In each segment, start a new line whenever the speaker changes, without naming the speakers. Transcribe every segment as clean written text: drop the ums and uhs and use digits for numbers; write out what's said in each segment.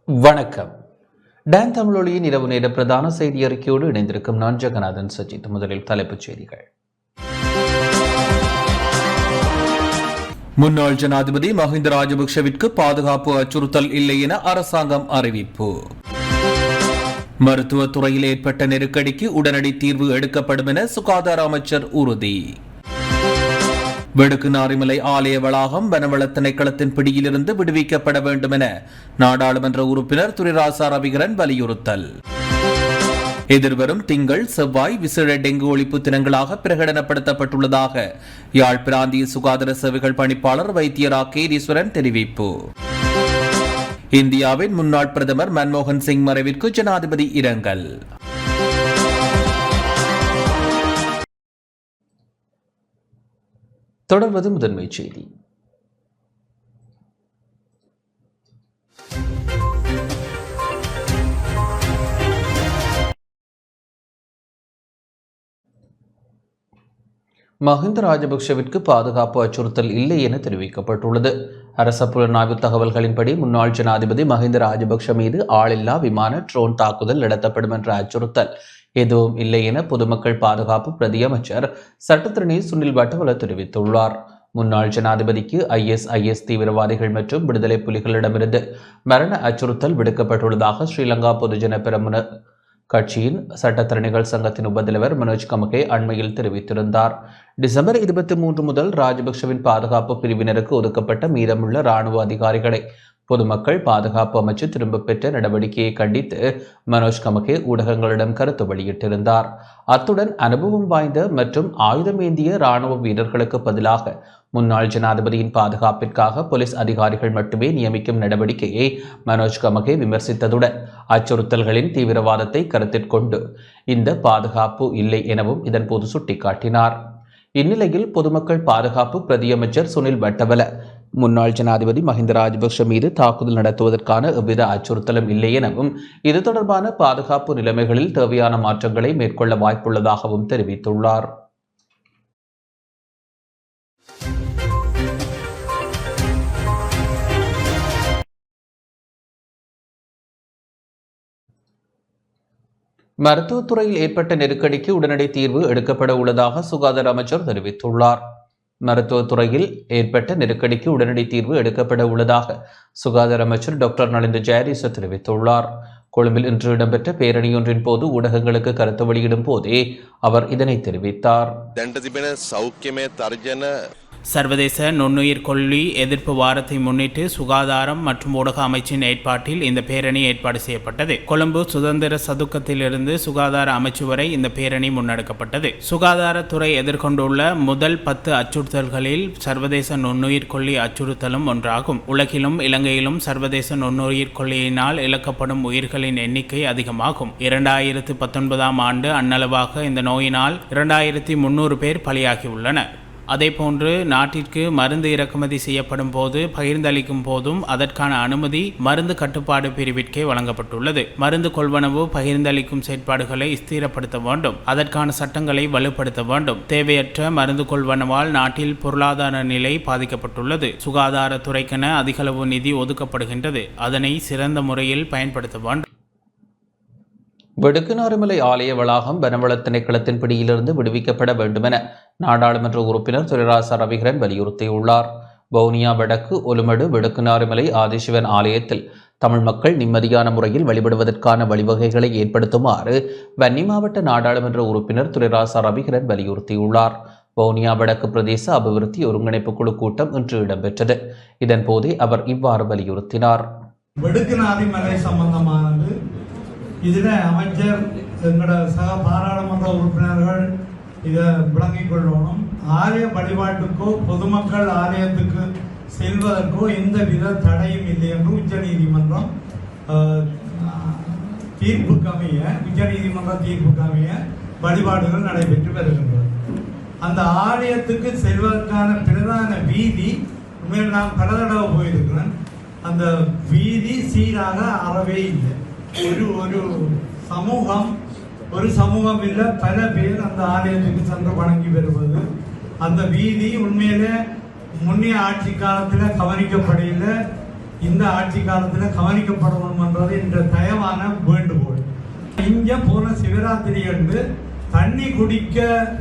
வணக்கம். டான் தமிழொலியின் இரவு நேர பிரதான செய்தி அறிக்கையோடு இணைந்திருக்கும் நான் ஜெகநாதன் சஜித். முதலில் தலைப்புச் செய்திகள். முன்னாள் ஜனாதிபதி மஹிந்த ராஜபக்ஷவிற்கு பாதுகாப்பு அச்சுறுத்தல் இல்லை என அரசாங்கம் அறிவிப்பு. மருத்துவத்துறையில் ஏற்பட்ட நெருக்கடிக்கு உடனடி தீர்வு எடுக்கப்படும் என சுகாதார அமைச்சர் உறுதி. வெடுக்கு நாரிமலை ஆலய வளாகம் வனவள திணைக்களத்தின் பிடியிலிருந்து விடுவிக்கப்பட வேண்டும் என நாடாளுமன்ற உறுப்பினர் துரைராசா ரவிகரன் வலியுறுத்தல். எதிர்வரும் திங்கள் செவ்வாய் விசேட டெங்கு ஒழிப்பு தினங்களாக பிரகடனப்படுத்தப்பட்டுள்ளதாக யாழ் பிராந்திய சுகாதார சேவைகள் பணிப்பாளர் வைத்தியர் ஈஸ்வரன் தெரிவிப்பு. இந்தியாவின் முன்னாள் பிரதமர் மன்மோகன் சிங் மறைவிற்கு ஜனாதிபதி இரங்கல். தொடர்வது முதன்மை செய்தி. மஹிந்த ராஜபக்ஷவிற்கு பாதுகாப்பு அச்சுறுத்தல் இல்லை என தெரிவிக்கப்பட்டுள்ளது. அரச புலனாய்வு தகவல்களின்படி முன்னாள் ஜனாதிபதி மஹிந்த ராஜபக்ஷ மீது ஆளில்லா விமான ட்ரோன் தாக்குதல் நடத்தப்படும் என்ற அச்சுறுத்தல் எதுவும் இல்லை என பொதுமக்கள் பாதுகாப்பு பிரதி அமைச்சர் சட்டத்திரணி சுனில் வட்டவல தெரிவித்துள்ளார். முன்னாள் ஜனாதிபதிக்கு ISIS தீவிரவாதிகள் மற்றும் விடுதலை புலிகளிடமிருந்து மரண அச்சுறுத்தல் விடுக்கப்பட்டுள்ளதாக ஸ்ரீலங்கா பொதுஜன பெரமுன கட்சியின் சட்டத்தரணிகள் சங்கத்தின் உபதலைவர் மனோஜ் கமகே அண்மையில் தெரிவித்திருந்தார். டிசம்பர் 23 முதல் ராஜபக்ஷவின் பாதுகாப்பு பிரிவினருக்கு ஒதுக்கப்பட்ட மீதமுள்ள இராணுவ அதிகாரிகளை பொதுமக்கள் பாதுகாப்பு அமைச்சு திரும்ப பெற்ற நடவடிக்கையை கண்டித்து மனோஜ் கமகே ஊடகங்களிடம் கருத்து வெளியிட்டிருந்தார். அத்துடன் அனுபவம் வாய்ந்த மற்றும் ஆயுதமேந்திய இராணுவ வீரர்களுக்கு பதிலாக முன்னாள் ஜனாதிபதியின் பாதுகாப்பிற்காக போலீஸ் அதிகாரிகள் மட்டுமே நியமிக்கும் நடவடிக்கையை மனோஜ் கமகே விமர்சித்ததுடன் அச்சுறுத்தல்களின் தீவிரவாதத்தை கருத்தில் கொண்டு இந்த பாதுகாப்பு இல்லை எனவும் இதன்போது சுட்டிக்காட்டினார். இந்நிலையில் பொதுமக்கள் பாதுகாப்பு பிரதியமைச்சர் சுனில் வட்டவல முன்னாள் ஜனாதிபதி மஹிந்த ராஜபக்ஷ மீது தாக்குதல் நடத்துவதற்கான எவ்வித அச்சுறுத்தலும் இல்லை எனவும் இது தொடர்பான பாதுகாப்பு நிலைமைகளில் தேவையான மாற்றங்களை மேற்கொள்ள வாய்ப்புள்ளதாகவும் தெரிவித்துள்ளார். மருத்துவத்துறையில் ஏற்பட்ட நெருக்கடிக்கு உடனடி தீர்வு எடுக்கப்பட உள்ளதாக சுகாதார அமைச்சர் தெரிவித்துள்ளார். மருத்துவத்துறையில் ஏற்பட்ட நெருக்கடிக்கு உடனடி தீர்வு எடுக்கப்பட உள்ளதாக சுகாதார அமைச்சர் டாக்டர் நலிந்த ஜெயதீச தெரிவித்துள்ளார். கொழும்பில் இன்று இடம்பெற்ற பேரணியொன்றின் போது ஊடகங்களுக்கு கருத்து வெளியிடும் போதே அவர் இதனை தெரிவித்தார்.
சர்வதேச நுண்ணுயிர் கொல்லி எதிர்ப்பு வாரத்தை முன்னிட்டு சுகாதாரம் மற்றும் ஊடக அமைச்சின் ஏற்பாட்டில் இந்த பேரணி ஏற்பாடு செய்யப்பட்டது. கொழும்பு சுதந்திர சதுக்கத்திலிருந்து சுகாதார அமைச்சு வரை இந்த பேரணி முன்னெடுக்கப்பட்டது. சுகாதாரத்துறை எதிர்கொண்டுள்ள முதல் 10 அச்சுறுத்தல்களில் சர்வதேச நுண்ணுயிர் கொல்லி அச்சுறுத்தலும் ஒன்றாகும். உலகிலும் இலங்கையிலும் சர்வதேச நுண்ணுயிர் கொல்லியினால் இழக்கப்படும் உயிர்களின் எண்ணிக்கை அதிகமாகும். 2019 ஆண்டு அன்னளவாக இந்த நோயினால் 2300 பேர் பலியாகியுள்ளனர். அதேபோன்று நாட்டிற்கு மருந்து இறக்குமதி செய்யப்படும் போது பகிர்ந்தளிக்கும் போதும் அதற்கான அனுமதி மருந்து கட்டுப்பாடு பிரிவிற்கே வழங்கப்பட்டுள்ளது. மருந்து கொள்வனவு பகிர்ந்தளிக்கும் செயற்பாடுகளை ஸ்திரப்படுத்த வேண்டும். அதற்கான சட்டங்களை வலுப்படுத்த வேண்டும். தேவையற்ற மருந்து கொள்வனவால் நாட்டில் பொருளாதார நிலை பாதிக்கப்பட்டுள்ளது. சுகாதாரத்துறைக்கென அதிகளவு நிதி ஒதுக்கப்படுகின்றது. அதனை சிறந்த முறையில் பயன்படுத்த வேண்டும்.
வெடுக்கு நாரிமலை ஆலய வளாகம் வனவள திணைக்களத்தின் பிடியிலிருந்து விடுவிக்கப்பட வேண்டும் என நாடாளுமன்ற உறுப்பினர் துரைராசா ரவிகரன் வலியுறுத்தியுள்ளார். வவுனியா வடக்கு ஒலுமடு வெடுக்கு நாரிமலை ஆதிசிவன் ஆலயத்தில் தமிழ் மக்கள் நிம்மதியான முறையில் வழிபடுவதற்கான வழிவகைகளை ஏற்படுத்துமாறு வன்னி மாவட்ட நாடாளுமன்ற உறுப்பினர் துரைராசா ரவிகரன் வலியுறுத்தியுள்ளார். வவுனியா வடக்கு பிரதேச அபிவிருத்தி ஒருங்கிணைப்பு குழு கூட்டம் இன்று இடம்பெற்றது. இதன்போதே அவர் இவ்வாறு வலியுறுத்தினார்.
வெடுக்கு நாரிமலை சம்பந்தமானது இதில் அமைச்சர் எங்களோட சக பாராளுமன்ற உறுப்பினர்கள் இதை விளங்கிக் கொள்ளணும். ஆலய வழிபாட்டுக்கோ பொதுமக்கள் ஆலயத்துக்கு செல்வதற்கோ எந்த வித தடையும் இல்லை என்று உச்சநீதிமன்றம் தீர்ப்புக்கமைய வழிபாடுகள் நடைபெற்று வருகின்றன. அந்த ஆலயத்துக்கு செல்வதற்கான பிரதான வீதி உண்மையில் நான் பல தடவை போயிருக்கிறேன். அந்த வீதி சீராக அறவே இல்லை. ஒரு சமூகம் இல்லை, பல பேர் அந்த ஆலயத்துக்கு சென்று வணங்கி வருவது. அந்த வீதி உண்மையில முன்னைய ஆட்சி காலத்தில் கவனிக்கப்படையில் இந்த ஆட்சி காலத்தில் கவனிக்கப்படணும் என்றது என்ற தயவான வேண்டுகோள். இங்க போன சிவராத்திரி அன்று தண்ணி குடிக்க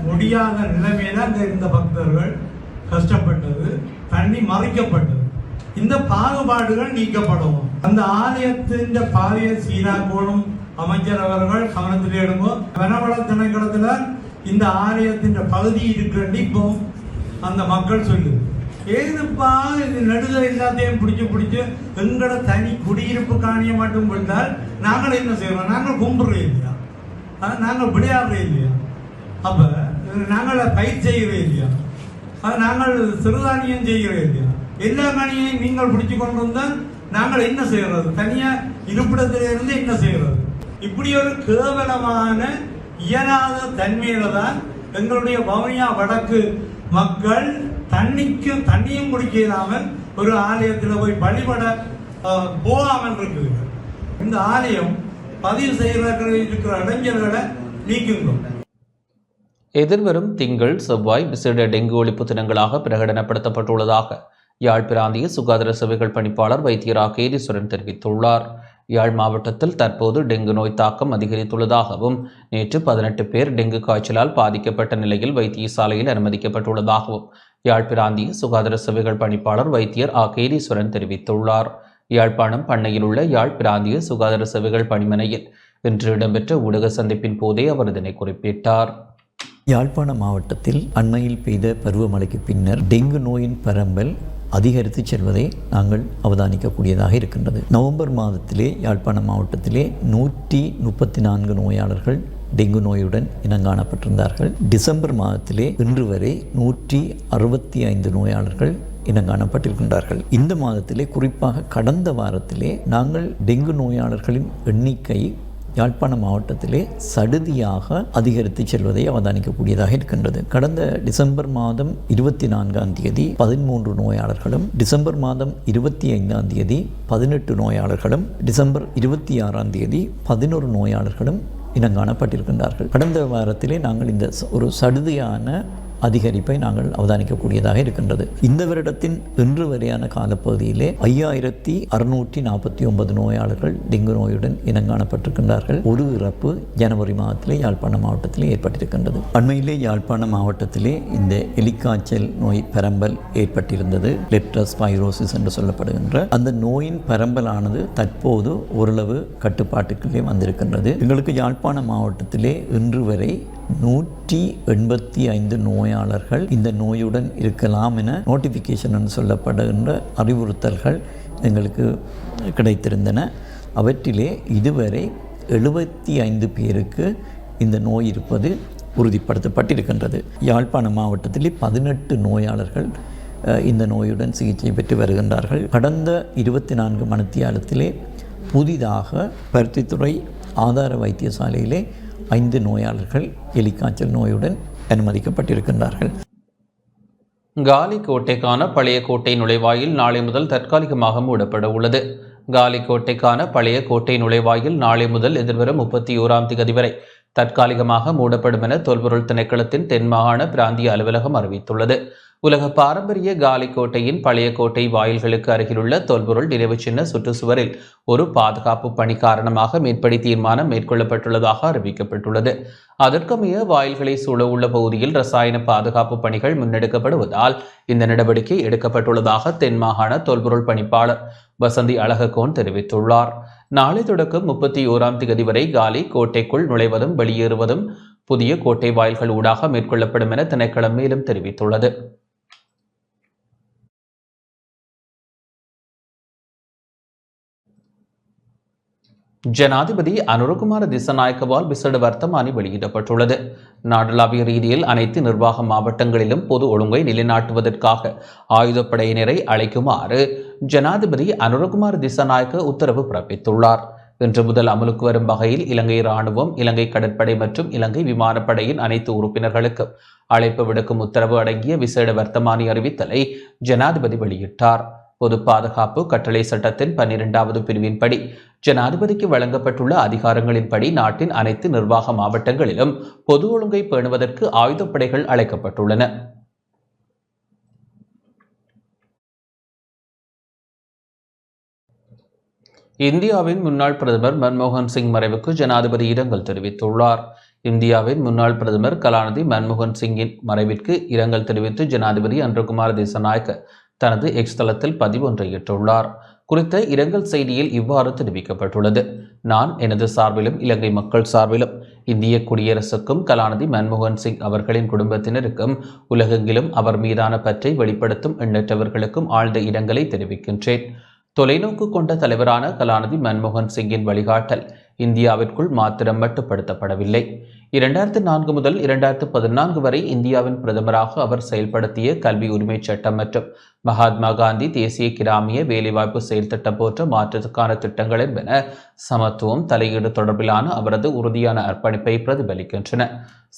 முடியாத நிலைமையில அங்க இருந்த பக்தர்கள் கஷ்டப்பட்டது, தண்ணி மறைக்கப்பட்டது. இந்த பாகுபாடுகள் நீக்கப்படும். அந்த ஆலயத்தின் பாதையை சீராக்கணும் அமைச்சர் அவர்கள் கவனத்தில் எடுங்கோ. வனவள திணைக்களத்துல இந்த ஆலயத்தின் பகுதி இருக்குன்னு இப்போ அந்த மக்கள் சொல்லுது. ஏதுப்பா இது நடுக எல்லாத்தையும் பிடிச்சு எங்களோட தனி குடியிருப்பு காணிய மட்டும் விட்டால் நாங்கள் என்ன செய்வோம்? நாங்கள் கும்பிடுறோம் இல்லையா? நாங்கள் விளையாடுறோம் இல்லையா? அப்ப நாங்கள் பயிர் செய்கிறோம் இல்லையா? நாங்கள் சிறுதானியம் செய்கிறோம் இல்லையா? எல்லா காணியையும் நீங்கள் பிடிச்சு கொண்டு வந்தால் நாங்கள் என்ன செய்யறது? தனியா இருப்பிடத்திலிருந்து என்ன செய்யறது? இப்படி ஒரு கேவலமான இயலாத தன்மையில தான் எங்களுடைய வவுனியா வடக்கு மக்கள் தண்ணியும் குடிக்க இல்லாமல் ஒரு ஆலயத்தில் போய் வழிபட போகாமல் இருக்குது. இந்த ஆலயம் பதிவு செய்கிற இருக்கிற இளைஞர்களை நீக்குங்கள்.
எதிர்வரும் திங்கள் செவ்வாய் விசேட டெங்கு ஒழிப்பு தினங்களாக பிரகடனப்படுத்தப்பட்டுள்ளதாக யாழ் பிராந்திய சுகாதார சேவைகள் பணிப்பாளர் வைத்தியர் கேதீஸ்வரன் தெரிவித்துள்ளார். யாழ் மாவட்டத்தில் தற்போது டெங்கு நோய் தாக்கம் அதிகரித்துள்ளதாகவும் நேற்று 18 பேர் டெங்கு காய்ச்சலால் பாதிக்கப்பட்ட நிலையில் வைத்தியசாலையில் அனுமதிக்கப்பட்டுள்ளதாகவும் யாழ் பிராந்திய சுகாதார சேவைகள் பணிப்பாளர் வைத்தியர் கேதீஸ்வரன் தெரிவித்துள்ளார். யாழ்ப்பாணம் பண்ணையில் உள்ள யாழ் பிராந்திய சுகாதார சேவைகள் பணிமனையில் இன்று இடம்பெற்ற ஊடக சந்திப்பின் போதே அவர் இதனை குறிப்பிட்டார்.
யாழ்ப்பாண மாவட்டத்தில் அண்மையில் பெய்த பருவமழைக்கு பின்னர் டெங்கு நோயின் பரம்பல் அதிகரித்து செல்வதை நாங்கள் அவதானிக்கக்கூடியதாக இருக்கின்றது. நவம்பர் மாதத்திலே யாழ்ப்பாண மாவட்டத்திலே 134 நோயாளர்கள் டெங்கு நோயுடன் இனங்காணப்பட்டிருந்தார்கள். டிசம்பர் மாதத்திலே இன்று வரை 165 நோயாளர்கள் இனங்காணப்பட்டிருக்கின்றார்கள். இந்த மாதத்திலே குறிப்பாக கடந்த வாரத்திலே நாங்கள் டெங்கு நோயாளர்களின் எண்ணிக்கை யாழ்ப்பாண மாவட்டத்திலே சடுதியாக அதிகரித்து செல்வதை அவதானிக்கக்கூடியதாக இருக்கின்றது. கடந்த டிசம்பர் மாதம் 24ஆம் தேதி 13 நோயாளர்களும், டிசம்பர் மாதம் 25ஆம் தேதி 18 நோயாளர்களும், டிசம்பர் 26ஆம் தேதி 11 நோயாளர்களும் இனங்காணப்பட்டிருக்கின்றார்கள். கடந்த வாரத்திலே நாங்கள் இந்த ஒரு சடுதியான அதிகரிப்பை நாங்கள் அவதானிக்கக்கூடியதாக இருக்கின்றது. இந்த வருடத்தின் இன்று வரையான காலப்பகுதியிலே 5649 நோயாளர்கள் டெங்கு நோயுடன் இனங்காணப்பட்டிருக்கின்றார்கள். ஒரு இறப்பு ஜனவரி மாதத்திலே யாழ்ப்பாண மாவட்டத்திலே ஏற்பட்டிருக்கின்றது. அண்மையிலே யாழ்ப்பாண மாவட்டத்திலே இந்த எலிக்காய்ச்சல் நோய் பரம்பல் ஏற்பட்டிருந்தது. லெப்டோஸ்பைரோசிஸ் என்று சொல்லப்படுகின்ற அந்த நோயின் பரம்பலானது தற்போது ஓரளவு கட்டுப்பாட்டுக்குள்ளே வந்திருக்கின்றது. எங்களுக்கு யாழ்ப்பாண மாவட்டத்திலே இன்று வரை 185 நோயாளர்கள் இந்த நோயுடன் இருக்கலாம் என நோட்டிஃபிகேஷன் என்று சொல்லப்படுகின்ற அறிவுறுத்தல்கள் எங்களுக்கு கிடைத்திருந்தன. அவற்றிலே இதுவரை 75 பேருக்கு இந்த நோய் இருப்பது உறுதிப்படுத்தப்பட்டிருக்கின்றது. யாழ்ப்பாண மாவட்டத்திலே 18 நோயாளர்கள் இந்த நோயுடன் சிகிச்சை பெற்று வருகின்றார்கள். கடந்த 24 மணித்தியாலத்திலே புதிதாக பருத்தித்துறை ஆதார வைத்தியசாலையிலே 5 நோயாளர்கள் எலிக்காய்ச்சல் நோயுடன் அனுமதிக்கப்பட்டிருக்கின்றார்கள்.
காலி கோட்டைக்கான பழைய கோட்டை நுழைவாயில் நாளை முதல் தற்காலிகமாக மூடப்பட உள்ளது. காலி கோட்டைக்கான பழைய கோட்டை நுழைவாயில் நாளை முதல் எதிர்வரும் 31ஆம் தேதி வரை தற்காலிகமாக மூடப்படும் என தொல்பொருள் திணைக்களத்தின் தென் மாகாண பிராந்திய அலுவலகம் அறிவித்துள்ளது. உலக பாரம்பரிய காலி கோட்டையின் பழைய கோட்டை வாயில்களுக்கு அருகிலுள்ள தொல்பொருள் நினைவு சின்ன சுற்றுச்சுவரில் ஒரு பாதுகாப்பு பணி காரணமாக மேற்படி தீர்மானம் மேற்கொள்ளப்பட்டுள்ளதாக அறிவிக்கப்பட்டுள்ளது. அதற்கமைய வாயில்களை சூழ உள்ள பகுதியில் ரசாயன பாதுகாப்பு பணிகள் முன்னெடுக்கப்படுவதால் இந்த நடவடிக்கை எடுக்கப்பட்டுள்ளதாக தென் மாகாண தொல்பொருள் பணிப்பாளர் வசந்தி அழககோன் தெரிவித்துள்ளார். நாளை தொடக்கம் 31ஆம் தேதி வரை காலி கோட்டைக்குள் நுழைவதும் வெளியேறுவதும் புதிய கோட்டை வாயில்கள் ஊடாக மேற்கொள்ளப்படும் என திணைக்களம் மேலும் தெரிவித்துள்ளது. ஜனாதிபதி அனுரகுமார திசாநாயக்கவால் விசேட வர்த்தமானி வெளியிடப்பட்டுள்ளது. நாடளாவிய ரீதியில் அனைத்து நிர்வாக மாவட்டங்களிலும் பொது ஒழுங்கை நிலைநாட்டுவதற்காக ஆயுதப்படையினரை அழைக்குமாறு ஜனாதிபதி அனுரகுமார திசாநாயக்க உத்தரவு பிறப்பித்துள்ளார். இன்று முதல் அமலுக்கு வரும் வகையில் இலங்கை இராணுவம், இலங்கை கடற்படை மற்றும் இலங்கை விமானப்படையின் அனைத்து உறுப்பினர்களுக்கும் அழைப்பு விடுக்கும் உத்தரவு அடங்கிய விசேட வர்த்தமானி அறிவித்தலை ஜனாதிபதி வெளியிட்டார். பொது பாதுகாப்பு கட்டளை சட்டத்தின் 12வது பிரிவின்படி ஜனாதிபதிக்கு வழங்கப்பட்டுள்ள அதிகாரங்களின்படி நாட்டின் அனைத்து நிர்வாக மாவட்டங்களிலும் பொது ஒழுங்கை பேணுவதற்கு ஆயுதப்படைகள் அழைக்கப்பட்டுள்ளன. இந்தியாவின் முன்னாள் பிரதமர் மன்மோகன் சிங் மறைவுக்கு ஜனாதிபதி இரங்கல் தெரிவித்துள்ளார். இந்தியாவின் முன்னாள் பிரதமர் கலாநிதி மன்மோகன் சிங்கின் மறைவிற்கு இரங்கல் தெரிவித்து ஜனாதிபதி அன்ருகுமார் திசாநாயக்க தனது எக்ஸ் தளத்தில் பதிவொன்றை இட்டுள்ளார். குறித்த இரங்கல் செய்தியில் இவ்வாறு தெரிவிக்கப்பட்டுள்ளது. நான் எனது சார்பிலும் இலங்கை மக்கள் சார்பிலும் இந்திய குடியரசுக்கும் கலாநிதி மன்மோகன் சிங் அவர்களின் குடும்பத்தினருக்கும் உலகெங்கிலும் அவர் மீதான பற்றை வெளிப்படுத்தும் எண்ணற்றவர்களுக்கும் ஆழ்ந்த இரங்கலை தெரிவிக்கின்றேன். தொலைநோக்கு கொண்ட தலைவரான கலாநிதி மன்மோகன் சிங்கின் வழிகாட்டல் இந்தியாவிற்குள் மாத்திரம் மட்டுப்படுத்தப்படவில்லை. 2004 முதல் 2014 வரை இந்தியாவின் பிரதமராக அவர் செயல்படுத்திய கல்வி உரிமை சட்டம் மற்றும் மகாத்மா காந்தி தேசிய கிராமிய வேலைவாய்ப்பு செயல் திட்டம் போன்ற மாற்றத்துக்கான திட்டங்கள் என்பன சமத்துவம் தலையீடு தொடர்பிலான அவரது உறுதியான அர்ப்பணிப்பை பிரதிபலிக்கின்றன.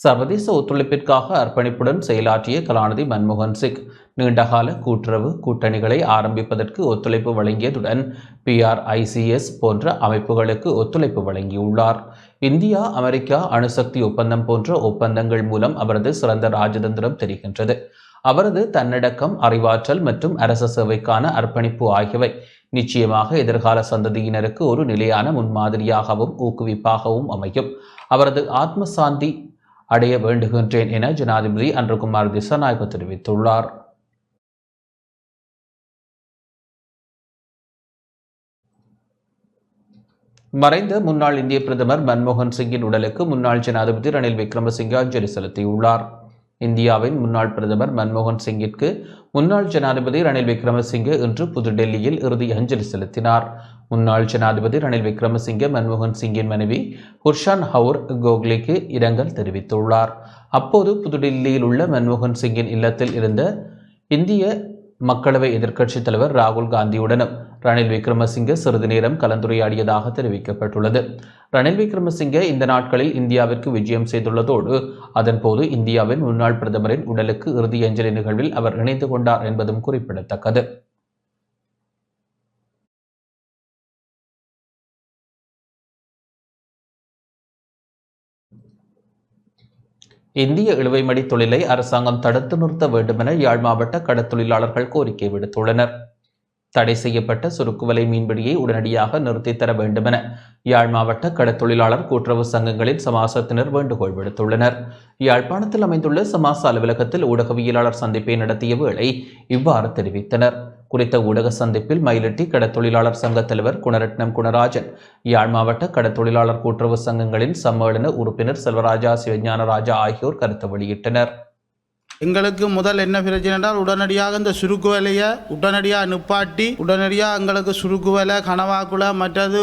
சர்வதேச ஒத்துழைப்பிற்காக அர்ப்பணிப்புடன் செயலாற்றிய கலாநிதி மன்மோகன் சிங் நீண்டகால கூட்டுறவு கூட்டணிகளை ஆரம்பிப்பதற்கு ஒத்துழைப்பு வழங்கியதுடன் PRICS போன்ற அமைப்புகளுக்கு ஒத்துழைப்பு வழங்கியுள்ளார். இந்தியா அமெரிக்கா அணுசக்தி ஒப்பந்தம் போன்ற ஒப்பந்தங்கள் மூலம் அவரது சிறந்த ராஜதந்திரம் தெரிகின்றது. அவரது தன்னடக்கம், அறிவாற்றல் மற்றும் அரச சேவைக்கான அர்ப்பணிப்பு ஆகியவை நிச்சயமாக எதிர்கால சந்ததியினருக்கு ஒரு நிலையான முன்மாதிரியாகவும் ஊக்குவிப்பாகவும் அமையும். அவரது ஆத்ம சாந்தி அடைய வேண்டுகின்றேன் என ஜனாதிபதி அன்ருகுமார் திசாநாயக்க தெரிவித்துள்ளார். மறைந்த முன்னாள் இந்திய பிரதமர் மன்மோகன் சிங்கின் உடலுக்கு முன்னாள் ஜனாதிபதி ரணில் விக்ரமசிங்கே அஞ்சலி செலுத்தியுள்ளார். இந்தியாவின் முன்னாள் பிரதமர் மன்மோகன் சிங்கிற்கு முன்னாள் ஜனாதிபதி ரணில் விக்ரமசிங்கே இன்று புதுடெல்லியில் இறுதி அஞ்சலி செலுத்தினார். முன்னாள் ஜனாதிபதி ரணில் விக்ரமசிங்கே மன்மோகன் சிங்கின் மனைவி ஹுர்ஷான் ஹவுர் கோக்லேக்கு இரங்கல் தெரிவித்துள்ளார். அப்போது புதுடெல்லியில் உள்ள மன்மோகன் சிங்கின் இல்லத்தில் இருந்த இந்திய மக்களவை எதிர்க்கட்சித் தலைவர் ராகுல் காந்தியுடனும் ரணில் விக்ரமசிங்கே சிறிது நேரம் கலந்துரையாடியதாக தெரிவிக்கப்பட்டுள்ளது. ரணில் விக்ரமசிங்கே இந்த நாட்களில் இந்தியாவிற்கு விஜயம் செய்துள்ளதோடு அதன்போது இந்தியாவின் முன்னாள் பிரதமரின் உடலுக்கு இறுதி அஞ்சலி நிகழ்வில் அவர் இணைந்து கொண்டார் என்பதும் குறிப்பிடத்தக்கது. இந்திய இழுவைமடி தொழிலை அரசாங்கம் தடுத்து நிறுத்த வேண்டுமென யாழ் மாவட்ட கடற்தொழிலாளர்கள் கோரிக்கை விடுத்துள்ளனர். தடை செய்யப்பட்ட சுருக்குவலை மீன்பிடியை உடனடியாக நிறுத்தித்தர வேண்டுமென யாழ் மாவட்ட கடற்தொழிலாளர் கூட்டுறவு சங்கங்களின் சமாசத்தினர் வேண்டுகோள் விடுத்துள்ளனர். யாழ்ப்பாணத்தில் அமைந்துள்ள சமாச அலுவலகத்தில் ஊடகவியலாளர் சந்திப்பை நடத்திய வேளை இவ்வாறு தெரிவித்தனர். குறித்த ஊடக சந்திப்பில் மயிலட்டி கடற்தொழிலாளர் சங்க தலைவர் குணரட்னம் குணராஜன், யாழ் மாவட்ட கடற்தொழிலாளர் கூட்டுறவு சங்கங்களின் சம்மேளன உறுப்பினர் செல்வராஜா சிவஞானராஜா ஆகியோர் கருத்து வெளியிட்டனர்.
எங்களுக்கு முதல் என்ன பிரச்சனை என்றால் உடனடியாக இந்த சுருக்கு வேலையை உடனடியாக நிப்பாட்டி உடனடியாக எங்களுக்கு சுருக்கு வேலை கனவாக்குலை மற்றது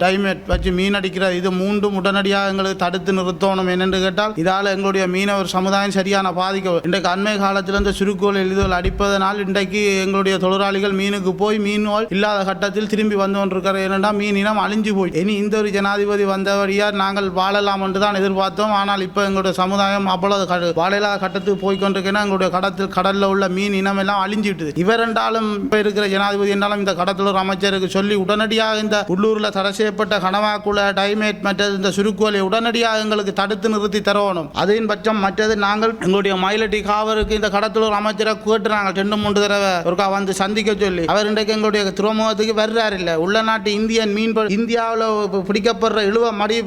டைமேட் வச்சு மீன் அடிக்கிறது இது மூன்றும் உடனடியாக எங்களுக்கு தடுத்து நிறுத்தணும். என்னென்று கேட்டால் இதால் எங்களுடைய மீனவர் சமுதாயம் சரியான பாதிக்க இன்றைக்கு அண்மை காலத்தில் இந்த சுருக்கு வேலை இதுகள் அடிப்பதனால் இன்றைக்கு எங்களுடைய தொழிலாளிகள் மீனுக்கு போய் மீன்கள் இல்லாத கட்டத்தில் திரும்பி வந்து கொண்டிருக்கிற ஏனென்றா மீன் இனம் அழிஞ்சு போய் இனி இந்த ஒரு ஜனாதிபதி வந்தபடியால் நாங்கள் வாழலாம் என்று தான் எதிர்பார்த்தோம். ஆனால் இப்போ எங்களுடைய சமுதாயம் அவ்வளவு வாழையில்லாத கட்டத்துக்கு போய்கொண்டு எங்களுடைய கடலில் உள்ள மீன் இனம் எல்லாம் அழிஞ்சிட்டு இவர் என்றாலும் இப்ப இருக்கிற ஜனாதிபதி என்றாலும் இந்த கடத்தொழில் அமைச்சருக்கு சொல்லி உடனடியாக இந்த உள்ளூரில் தடை செய்யப்பட்ட கனவாக்குள டைமேட் மற்றது இந்த சுருக்குவலை உடனடியாக எங்களுக்கு தடுத்து நிறுத்தி தரணும். அதன் பட்சம் மற்றது நாங்கள் எங்களுடைய மயிலட்டி காவலுக்கு இந்த கடத்தொழில் அமைச்சரை கேட்டு நாங்கள் 2-3 தடவை ஒருக்கா வந்து சந்திக்க சொல்லி அவர் இன்றைக்கு எங்களுடைய துறைமுகத்துக்கு வர்றாரு இல்லை. உள்ள நாட்டு இந்தியன் மீன் இந்தியாவில் பிடிக்கப்படுற இழுவ மடி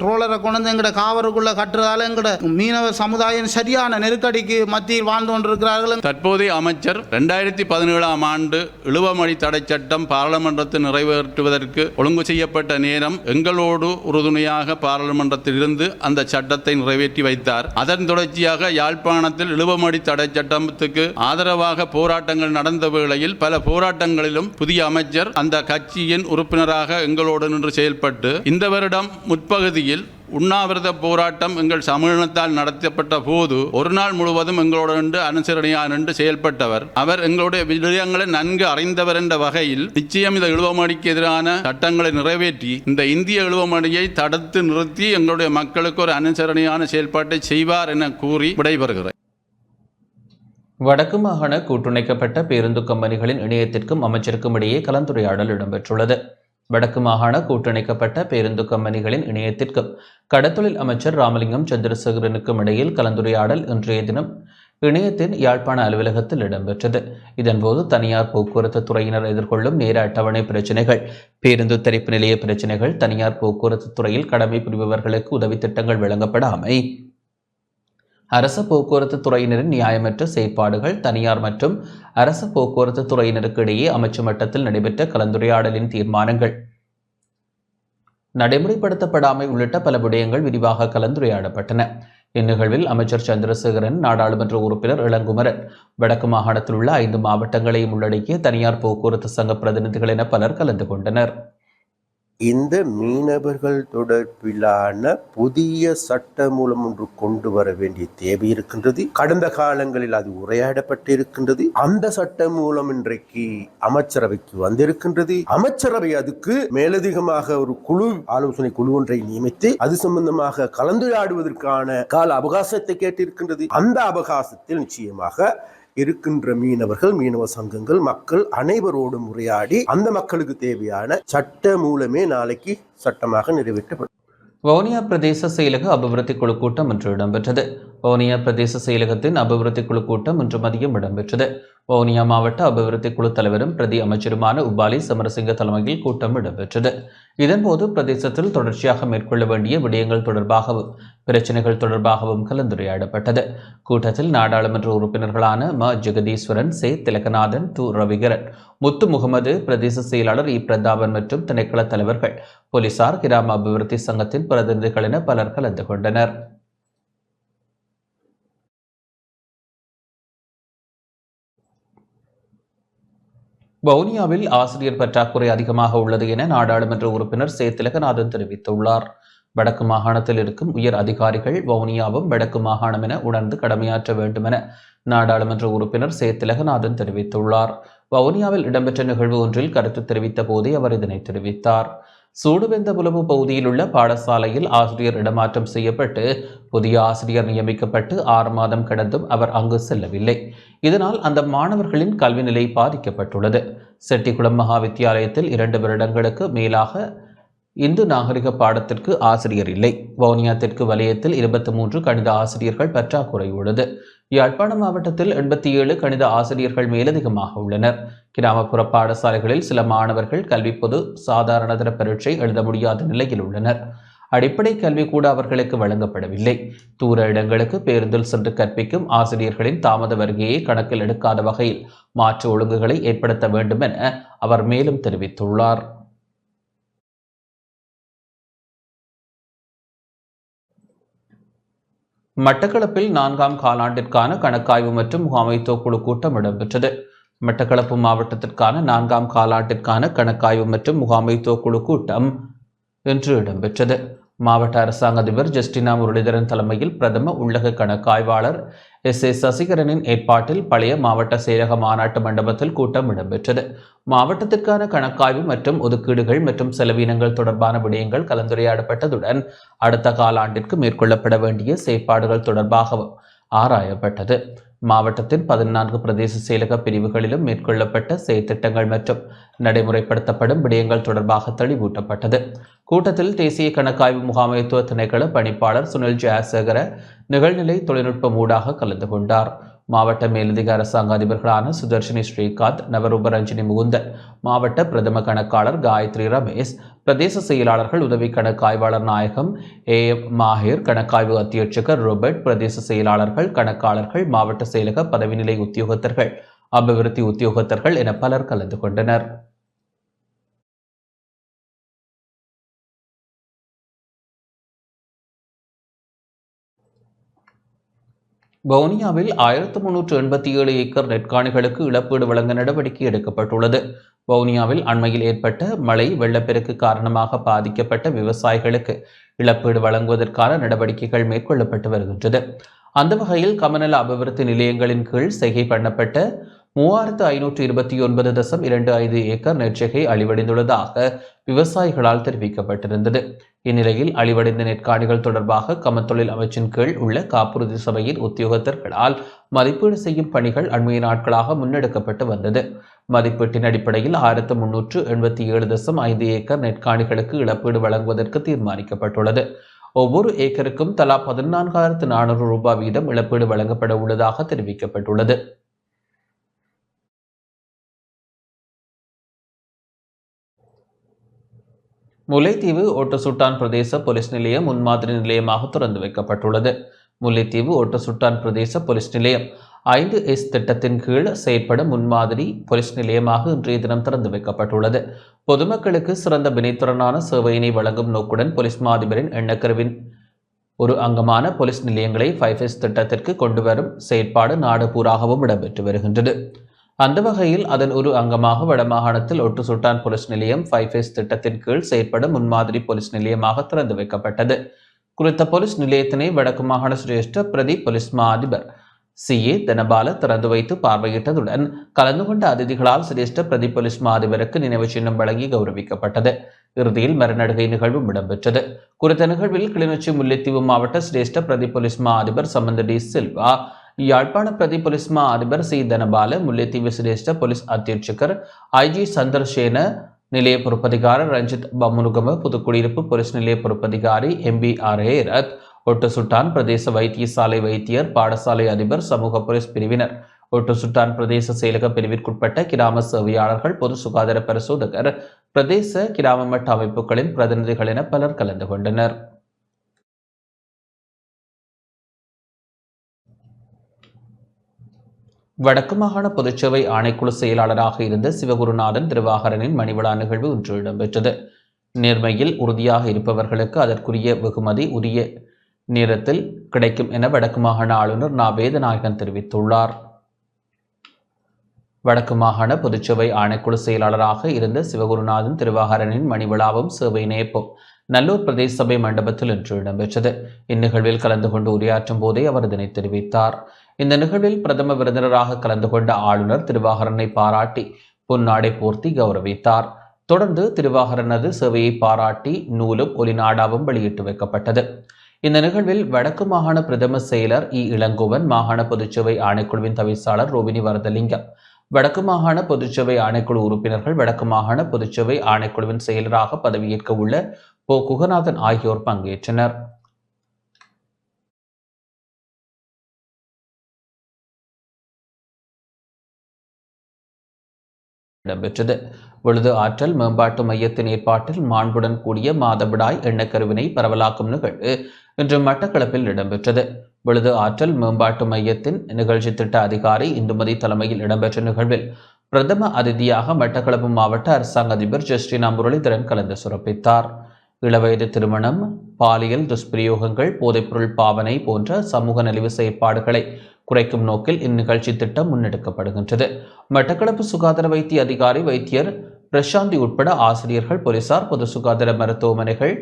ட்ரோலரை கொண்டு எங்களோட காவலுக்குள்ள கட்டுறதால எங்களோட மீனவர் சமுதாயம் சரியான நெருக்கடிக்கு மத்தியில் வாழ்ந்து கொண்டிருக்கிறார்கள்.
தற்போதைய அமைச்சர் 2017 ஆண்டு இழுவமடி தடை சட்டம் பாராளுமன்றத்தில் நிறைவேற்றுவதற்கு ஒழுங்கு செய்யப்பட்ட நேரம் எங்களோடு உறுதுணையாக பாராளுமன்றத்தில் இருந்து அந்த சட்டத்தை நிறைவேற்றி வைத்தார். அதன் தொடர்ச்சியாக யாழ்ப்பாணத்தில் இழுவமடி தடை சட்டத்துக்கு ஆதரவாக போராட்டங்கள் நடந்த வேளையில் பல போராட்டங்களிலும் புதிய அமைச்சர் அந்த கட்சியின் உறுப்பினராக எங்களோடு நின்று செயல்பட்டு இந்த வருடம் முற்பகுதியில் உண்ணாவிரத போராட்டம் எங்கள் சம்மேளனத்தால் நடத்தப்பட்ட போது ஒரு நாள் முழுவதும் எங்களோடு நின்று அனுசரணையாக நின்று செயல்பட்டவர். அவர் எங்களுடைய விடயங்களை நன்கு அறிந்தவர் என்ற வகையில் நிச்சயம் இந்த இழுவமடிக்கு எதிரான சட்டங்களை நிறைவேற்றி இந்த இந்திய இழுவமடியை தடுத்து நிறுத்தி எங்களுடைய மக்களுக்கு ஒரு அனுசரணையான செயல்பாட்டை செய்வார் என கூறி விடைபெறுகிறார்.
வடக்கு மாகாண கூட்டுணைக்கப்பட்ட பேருந்து கம்பெனிகளின் இணையத்திற்கும் அமைச்சருக்கும் இடையே கலந்துரையாடல் இடம்பெற்றுள்ளது. வடக்கு மாகாண கூட்டணிக்கப்பட்ட பேருந்து கம்பெனிகளின் இணையத்திற்கும் கடத்தொழில் அமைச்சர் ராமலிங்கம் சந்திரசேகரனுக்கும் இடையில் கலந்துரையாடல் இன்றைய தினம் இணையத்தின் யாழ்ப்பாண அலுவலகத்தில் இடம்பெற்றது. இதன்போது தனியார் போக்குவரத்து துறையினர் எதிர்கொள்ளும் நேர அட்டவணை பிரச்சினைகள், பேருந்து தரிப்பு நிலைய பிரச்சினைகள், தனியார் போக்குவரத்து துறையில் கடமை புரிபவர்களுக்கு உதவி திட்டங்கள் வழங்கப்படாமை, அரச போக்குவரத்து துறையினரின் நியாயமற்ற செயற்பாடுகள், தனியார் மற்றும் அரச போக்குவரத்து துறையினருக்கு இடையே அமைச்சு மட்டத்தில் நடைபெற்ற கலந்துரையாடலின் தீர்மானங்கள் நடைமுறைப்படுத்தப்படாமை உள்ளிட்ட பல விடயங்கள் விரிவாக கலந்துரையாடப்பட்டன. இந்நிகழ்வில் அமைச்சர் சந்திரசேகரன், நாடாளுமன்ற உறுப்பினர் இளங்குமரன், வடக்கு மாகாணத்தில் உள்ள 5 மாவட்டங்களையும் உள்ளடக்கிய தனியார் போக்குவரத்து சங்க பிரதிநிதிகள் என பலர் கலந்து கொண்டனர்.
இந்த மீனவர்கள் தொடர்பிலான புதிய சட்ட மூலம் ஒன்று கொண்டு வர வேண்டிய தேவை இருக்கின்றது. கடந்த காலங்களில் அது உரையாடப்பட்டிருக்கின்றது. அந்த சட்ட மூலம் இன்றைக்கு அமைச்சரவைக்கு வந்திருக்கின்றது. அமைச்சரவை அதுக்கு மேலதிகமாக ஒரு ஆலோசனை குழு ஒன்றை நியமித்து அது சம்பந்தமாக கலந்துரையாடுவதற்கான கால அவகாசத்தை கேட்டிருக்கின்றது. அந்த அவகாசத்தில் நிச்சயமாக இருக்கின்ற மீனவர்கள், மீனவ சங்கங்கள், மக்கள் அனைவரோடும் உரையாடி அந்த மக்களுக்கு தேவையான சட்ட மூலமே நாளைக்கு சட்டமாக நிறைவேற்றப்படும்.
வவுனியா பிரதேச செயலக அபிவிருத்தி குழு கூட்டம் இன்று இடம்பெற்றது. வவுனியா பிரதேச செயலகத்தின் அபிவிருத்தி குழு கூட்டம் இன்று மதியம் இடம்பெற்றது. வவுனியா மாவட்ட அபிவிருத்தி குழு தலைவரும் பிரதி அமைச்சருமான உபாலி சமரசிங்க தலைமையில் கூட்டம் இடம்பெற்றது. இதன்போது பிரதேசத்தில் தொடர்ச்சியாக மேற்கொள்ள வேண்டிய விடயங்கள் தொடர்பாகவும் பிரச்சினைகள் தொடர்பாகவும் கலந்துரையாடப்பட்டது. கூட்டத்தில் நாடாளுமன்ற உறுப்பினர்களான ம ஜெகதீஸ்வரன், சே திலகநாதன், து ரவிகரன், முத்து முகமது, பிரதேச செயலாளர் இ பிரதாபன் மற்றும் திணைக்கள தலைவர்கள், போலீசார், கிராம அபிவிருத்தி சங்கத்தின் பிரதிநிதிகள் என பலர் கலந்து கொண்டனர். வவுனியாவில் ஆசிரியர் பற்றாக்குறை அதிகமாக உள்ளது என நாடாளுமன்ற உறுப்பினர் சே திலகநாதன் தெரிவித்துள்ளார். வடக்கு மாகாணத்தில் இருக்கும் உயர் அதிகாரிகள் வவுனியாவும் வடக்கு மாகாணம் என உணர்ந்து கடமையாற்ற வேண்டும் என நாடாளுமன்ற உறுப்பினர் சே திலகநாதன் தெரிவித்துள்ளார். வவுனியாவில் இடம்பெற்ற நிகழ்வு ஒன்றில் கருத்து தெரிவித்த போதே அவர் இதனை தெரிவித்தார். சூடுவெந்தபுலவு பகுதியில் உள்ள பாடசாலையில் ஆசிரியர் இடமாற்றம் செய்யப்பட்டு புதிய ஆசிரியர் நியமிக்கப்பட்டு 6 மாதம் கடந்தும் அவர் அங்கு செல்லவில்லை. இதனால் அந்த மாணவர்களின் கல்வி நிலை பாதிக்கப்பட்டுள்ளது. செட்டிக்குளம் மகா வித்தியாலயத்தில் 2 வருடங்களுக்கு மேலாக இந்து நாகரிக பாடத்திற்கு ஆசிரியர் இல்லை. வவுனியா தெற்கு வலயத்தில் 23 கணித ஆசிரியர்கள் பற்றாக்குறை உள்ளது. யாழ்ப்பாண மாவட்டத்தில் 87 கணித ஆசிரியர்கள் மேலதிகமாக உள்ளனர். கிராமப்புற பாடசாலைகளில் சில மாணவர்கள் கல்வி பொது சாதாரணதர பரீட்சை எழுத முடியாத நிலையில் உள்ளனர். அடிப்படை கல்வி கூட அவர்களுக்கு வழங்கப்படவில்லை. தூர இடங்களுக்கு பேருந்தில் சென்று கற்பிக்கும் ஆசிரியர்களின் தாமத வருகையை கணக்கில் எடுக்காத வகையில் மாற்று ஒழுங்குகளை ஏற்படுத்த வேண்டும் என அவர் மேலும் தெரிவித்துள்ளார். மட்டக்களப்பில் 4ஆம் காலாண்டிற்கான கணக்காய்வு மற்றும் முகாமைத்துவ குழு கூட்டம் இடம்பெற்றது. மட்டக்களப்பு மாவட்டத்திற்கான 4ஆம் காலாண்டிற்கான கணக்காய்வு மற்றும் முகாமைத்துவ குழு கூட்டம் இன்று இடம்பெற்றது. மாவட்ட அரசாங்க அதிபர் ஜஸ்டினா முரளிதரன் தலைமையில் பிரதம உள்ளக கணக்காய்வாளர் SA சசிகரனின் ஏற்பாட்டில் பழைய மாவட்ட செயலக மாநாட்டு மண்டபத்தில் கூட்டம் இடம்பெற்றது. மாவட்டத்திற்கான கணக்காய்வு மற்றும் ஒதுக்கீடுகள் மற்றும் செலவினங்கள் தொடர்பான விடயங்கள் கலந்துரையாடப்பட்டதுடன் அடுத்த காலாண்டிற்கு மேற்கொள்ளப்பட வேண்டிய செயற்பாடுகள் தொடர்பாகவும் ஆராயப்பட்டது. மாவட்டத்தின் 14 பிரதேச செயலக பிரிவுகளிலும் மேற்கொள்ளப்பட்ட செயற்திட்டங்கள் மற்றும் நடைமுறைப்படுத்தப்படும் விடயங்கள் தொடர்பாக தெளிவூட்டப்பட்டது. கூட்டத்தில் தேசிய கணக்காய்வு முகாமைத்துவ திணைக்கள பணிப்பாளர் சுனில் ஜெயசேகர நிகழ்நிலை தொழில்நுட்பம் ஊடாக கலந்து கொண்டார். மாவட்ட மேலதிக அரசாங்க அதிபர்களான சுதர்ஷினி ஸ்ரீகாந்த், நவரூபரஞ்சினி முகுந்தன், மாவட்ட பிரதம கணக்காளர் காயத்ரி ரமேஷ், பிரதேச செயலாளர்கள் உதவி கணக்காய்வாளர் நாயகம் AM மாஹிர், கணக்காய்வு அத்தியட்சகர் ரோபர்ட், பிரதேச செயலாளர்கள், கணக்காளர்கள், மாவட்ட செயலக பதவிநிலை உத்தியோகத்தர்கள், அபிவிருத்தி உத்தியோகத்தர்கள் என பலர் கலந்து கொண்டனர். வவுனியாவில் 1387 ஏக்கர் நெற்காணிகளுக்கு இழப்பீடு வழங்க நடவடிக்கை எடுக்கப்பட்டுள்ளது. வவுனியாவில் அண்மையில் ஏற்பட்ட மழை வெள்ளப்பெருக்கு காரணமாக பாதிக்கப்பட்ட விவசாயிகளுக்கு இழப்பீடு வழங்குவதற்கான நடவடிக்கைகள் மேற்கொள்ளப்பட்டு வருகின்றது. அந்த வகையில் கமநல அபிவிருத்தி நிலையங்களின் கீழ் செய்கை பண்ணப்பட்ட 3529.25 ஏக்கர் நெற்செய்கை அழிவடைந்துள்ளதாக விவசாயிகளால் தெரிவிக்கப்பட்டிருந்தது. இந்நிலையில் அழிவடைந்த நெற்காணிகள் தொடர்பாக கமத்தொழில் அமைச்சின் கீழ் உள்ள காப்புறுதி சபையின் உத்தியோகத்தர்களால் மதிப்பீடு செய்யும் பணிகள் அண்மைய நாட்களாக முன்னெடுக்கப்பட்டு வந்தது. மதிப்பீட்டின் அடிப்படையில் 1387.5 ஏக்கர் நெற்காணிகளுக்கு இழப்பீடு வழங்குவதற்கு தீர்மானிக்கப்பட்டுள்ளது. ஒவ்வொரு ஏக்கருக்கும் தலா 14,400 ரூபாய் வீதம் இழப்பீடு வழங்கப்பட உள்ளதாக தெரிவிக்கப்பட்டுள்ளது. முல்லைத்தீவு ஒட்டுசுட்டான் பிரதேச போலீஸ் நிலையம் முன்மாதிரி நிலையமாக திறந்து வைக்கப்பட்டுள்ளது. முல்லைத்தீவு ஒட்டுசுட்டான் பிரதேச போலீஸ் நிலையம் 5S திட்டத்தின் கீழ் செயற்படும் முன்மாதிரி போலீஸ் நிலையமாக இன்றைய தினம் திறந்து வைக்கப்பட்டுள்ளது. பொதுமக்களுக்கு சிறந்த வினைத்திறனான சேவையினை வழங்கும் நோக்குடன் போலீஸ் மாதிபரின் எண்ணக்கருவின் ஒரு அங்கமான போலீஸ் நிலையங்களை 5S திட்டத்திற்கு கொண்டு வரும் செயற்பாடு நாடு பூராகவும் இடம்பெற்று வருகின்றது. அந்த வகையில் அதன் ஒரு அங்கமாக வடமாகாணத்தில் ஒட்டுசுட்டான் போலீஸ் நிலையம் 5S திட்டத்தின் கீழ் செயற்படும் முன்மாதிரி போலீஸ் நிலையமாக திறந்து வைக்கப்பட்டது. குறித்த போலீஸ் நிலையத்தினை வடக்கு மாகாண சிரேஷ்ட பிரதி போலீஸ் மா அதிபர் CA தனபால திறந்து வைத்து பார்வையிட்டதுடன் கலந்து கொண்ட அதிதிகளால் சிரேஷ்ட பிரதி போலீஸ் மா அதிபருக்கு நினைவு சின்னம் வழங்கி கௌரவிக்கப்பட்டது. இறுதியில் மரநடுகை நிகழ்வும் இடம்பெற்றது. குறித்த நிகழ்வில் கிளிநொச்சி முல்லைத்தீவு மாவட்ட சிரேஷ்ட பிரதி போலீஸ் மா அதிபர் சம்பந்த டி சில்வா, யாழ்ப்பாண பிரதி போலீஸ் மா அதிபர் C தனபால, முல்லைத்தீவு சிரேஷ்ட போலீஸ் அத்தியட்சகர் IG சந்திரசேன, நிலைய பொறுப்பதிகாரர் ரஞ்சித் பமுனுகம, புதுக்குடியிருப்பு போலீஸ் நிலைய பொறுப்பதிகாரி MBR ஹேரத், ஒட்டுசுட்டான் பிரதேச வைத்தியசாலை வைத்தியர், பாடசாலை அதிபர், சமூக போலீஸ் பிரிவினர், ஒட்டுசுட்டான் பிரதேச செயலக பிரிவிற்குட்பட்ட கிராம சேவையாளர்கள், பொது சுகாதார பரிசோதகர், பிரதேச கிராம மட்ட அமைப்புகளின் பிரதிநிதிகள் என பலர் கலந்து கொண்டனர். வடக்கு மாகாண பொதுச்சேவை ஆணைக்குழு செயலாளராக இருந்த சிவகுருநாதன் திருவாகரனின் மணிவிழா நிகழ்வு இன்று இடம்பெற்றது. நேர்மையில் உறுதியாக இருப்பவர்களுக்கு அதற்குரிய வெகுமதி உரிய நேரத்தில் கிடைக்கும் என வடக்கு மாகாண ஆளுநர் நா. வேதநாயகன் தெரிவித்துள்ளார். வடக்கு மாகாண பொதுச்சேவை ஆணைக்குழு செயலாளராக இருந்த சிவகுருநாதன் திருவாகரனின் மணிவிழாவும் சேவை நேப்பும் நல்லூர் பிரதேச சபை மண்டபத்தில் இன்று இடம்பெற்றது. இந்நிகழ்வில் கலந்து கொண்டு உரையாற்றும் போதே அவர் இதனை தெரிவித்தார். இந்த நிகழ்வில் பிரதம விருந்தினராக கலந்து கொண்ட ஆளுநர் திருவாகரனை பாராட்டி பொன்னாடை போர்த்தி கௌரவித்தார். தொடர்ந்து திருவாகரனது சேவையை பாராட்டி நூலும் ஒலிநாடாவும் வெளியிட்டு வைக்கப்பட்டது. இந்த நிகழ்வில் வடக்கு மாகாண பிரதம செயலர் இளங்கோவன், மாகாண பொதுச்சேவை ஆணைக்குழுவின் தவிசாளர் ரோபினி வரதலிங்கம், வடக்கு மாகாண பொதுச்சேவை ஆணைக்குழு உறுப்பினர்கள், வடக்கு மாகாண பொதுச்சேவை ஆணைக்குழுவின் செயலராக பதவியேற்க உள்ள போ. குகநாதன் ஆகியோர் பங்கேற்றனர். இடம்பெற்றது. விழுது ஆற்றல் மேம்பாட்டு மையத்தின் ஏற்பாட்டில் மாண்புடன் கூடிய மாதவிடாய் எண்ணக்கருவினை பரவலாக்கும் நிகழ்வு இன்று மட்டக்களப்பில் இடம்பெற்றது. விழுது ஆற்றல் மேம்பாட்டு மையத்தின் நிகழ்ச்சி திட்ட அதிகாரி இந்துமதி தலைமையில் இடம்பெற்ற நிகழ்வில் பிரதம அதிதியாக மட்டக்களப்பு மாவட்ட அரசாங்க அதிபர் ஜஸ்டினா முரளிதரன் கலந்து சிறப்பித்தார். இளவயது திருமணம், பாலியல் துஷ்பிரயோகங்கள், போதைப்பொருள் பாவனை போன்ற சமூக நலிவு செயற்பாடுகளை குறைக்கும் நோக்கில் இந்நிகழ்ச்சி திட்டம் முன்னெடுக்கப்படுகின்றது. மட்டக்களப்பு சுகாதார வைத்திய அதிகாரி வைத்தியர் பிரசாந்தி உட்பட ஆசிரியர்கள், போலீசார், பொது சுகாதார மருத்துவமனைகள்,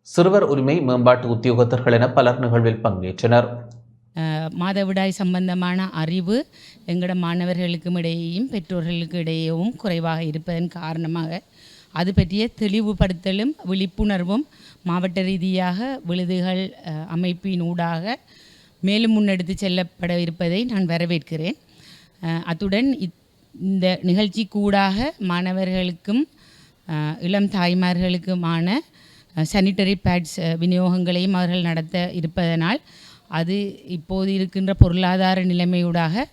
சிறுவர் உரிமை மேம்பாட்டு உத்தியோகத்தர்கள் என பலர் நிகழ்வில் பங்கேற்றனர்.
மாதவிடாய் சம்பந்தமான அறிவு எங்களோட மாணவர்களுக்கும் இடையேயும் பெற்றோர்களுக்கு இடையேயும் குறைவாக இருப்பதன் காரணமாக அது பற்றிய தெளிவுபடுத்தலும் விழிப்புணர்வும் மாவட்ட ரீதியாக விழுதுகள் அமைப்பினூடாக மேலும் முன்னெடுத்து செல்லப்பட இருப்பதை நான் வரவேற்கிறேன். அத்துடன் இந்த நிகழ்ச்சி கூடாக மாணவர்களுக்கும் இளம் தாய்மார்களுக்குமான சானிட்டரி பேட்ஸ் விநியோகங்களையும் அவர்கள் நடத்த இருப்பதனால் அது இப்போது இருக்கின்ற பொருளாதார நிலைமையூடாக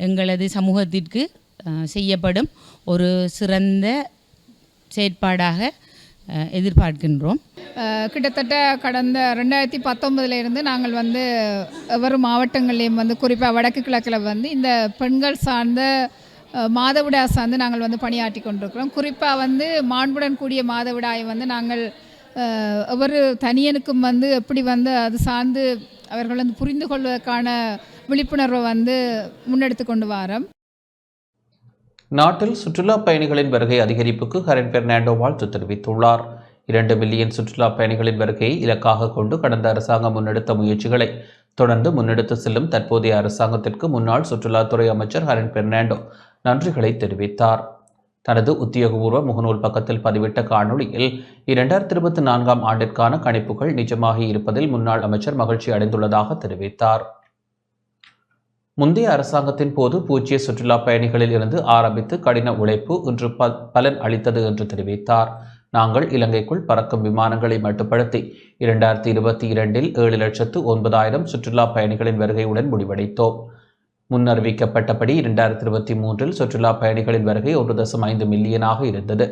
எங்களது சமூகத்திற்கு செய்யப்படும் ஒரு சிறந்த செயற்பாடாக எதிர்பார்க்கின்றோம்.
கிட்டத்தட்ட கடந்த 2019 நாங்கள் ஒவ்வொரு மாவட்டங்கள்லேயும் குறிப்பாக வடக்கு கிழக்கில் இந்த பெண்கள் சார்ந்த மாதவிடாய் சார்ந்து நாங்கள் பணியாற்றி கொண்டிருக்கிறோம். குறிப்பாக மாண்புடன் கூடிய மாதவிடாயை நாங்கள் ஒவ்வொரு தனியனுக்கும் எப்படி அது சார்ந்து அவர்கள் புரிந்து கொள்வதற்கான விழிப்புணர்வை முன்னெடுத்து கொண்டு வரோம்.
நாட்டில் சுற்றுலா பயணிகளின் வருகை அதிகரிப்புக்கு ஹரன் பெர்னாண்டோ வாழ்த்து தெரிவித்துள்ளார். 2 மில்லியன் சுற்றுலா பயணிகளின் வருகையை இலக்காக கொண்டு கடந்த அரசாங்கம் முன்னெடுத்த முயற்சிகளை தொடர்ந்து முன்னெடுத்து செல்லும் தற்போதைய அரசாங்கத்திற்கு முன்னாள் சுற்றுலாத்துறை அமைச்சர் ஹரன் பெர்னாண்டோ நன்றிகளை தெரிவித்தார். தனது உத்தியோகபூர்வ முகநூல் பக்கத்தில் பதிவிட்ட காணொளியில் 2024 ஆண்டிற்கான கணிப்புகள் நிஜமாகி இருப்பதில் முன்னாள் அமைச்சர் மகிழ்ச்சி அடைந்துள்ளதாக தெரிவித்தார். முந்தைய அரசாங்கத்தின் போது பூஜ்ய சுற்றுலா பயணிகளில் இருந்து ஆரம்பித்து கடின உழைப்பு இன்று பலன் அளித்தது என்று தெரிவித்தார். நாங்கள் இலங்கைக்குள் பறக்கும் விமானங்களை மட்டுப்படுத்தி 2022 7,09,000 சுற்றுலா பயணிகளின் வருகையுடன் முடிவடைத்தோம். முன்னறிவிக்கப்பட்டபடி 2023 சுற்றுலா பயணிகளின் வருகை 1.5 மில்லியனாக இருந்தது.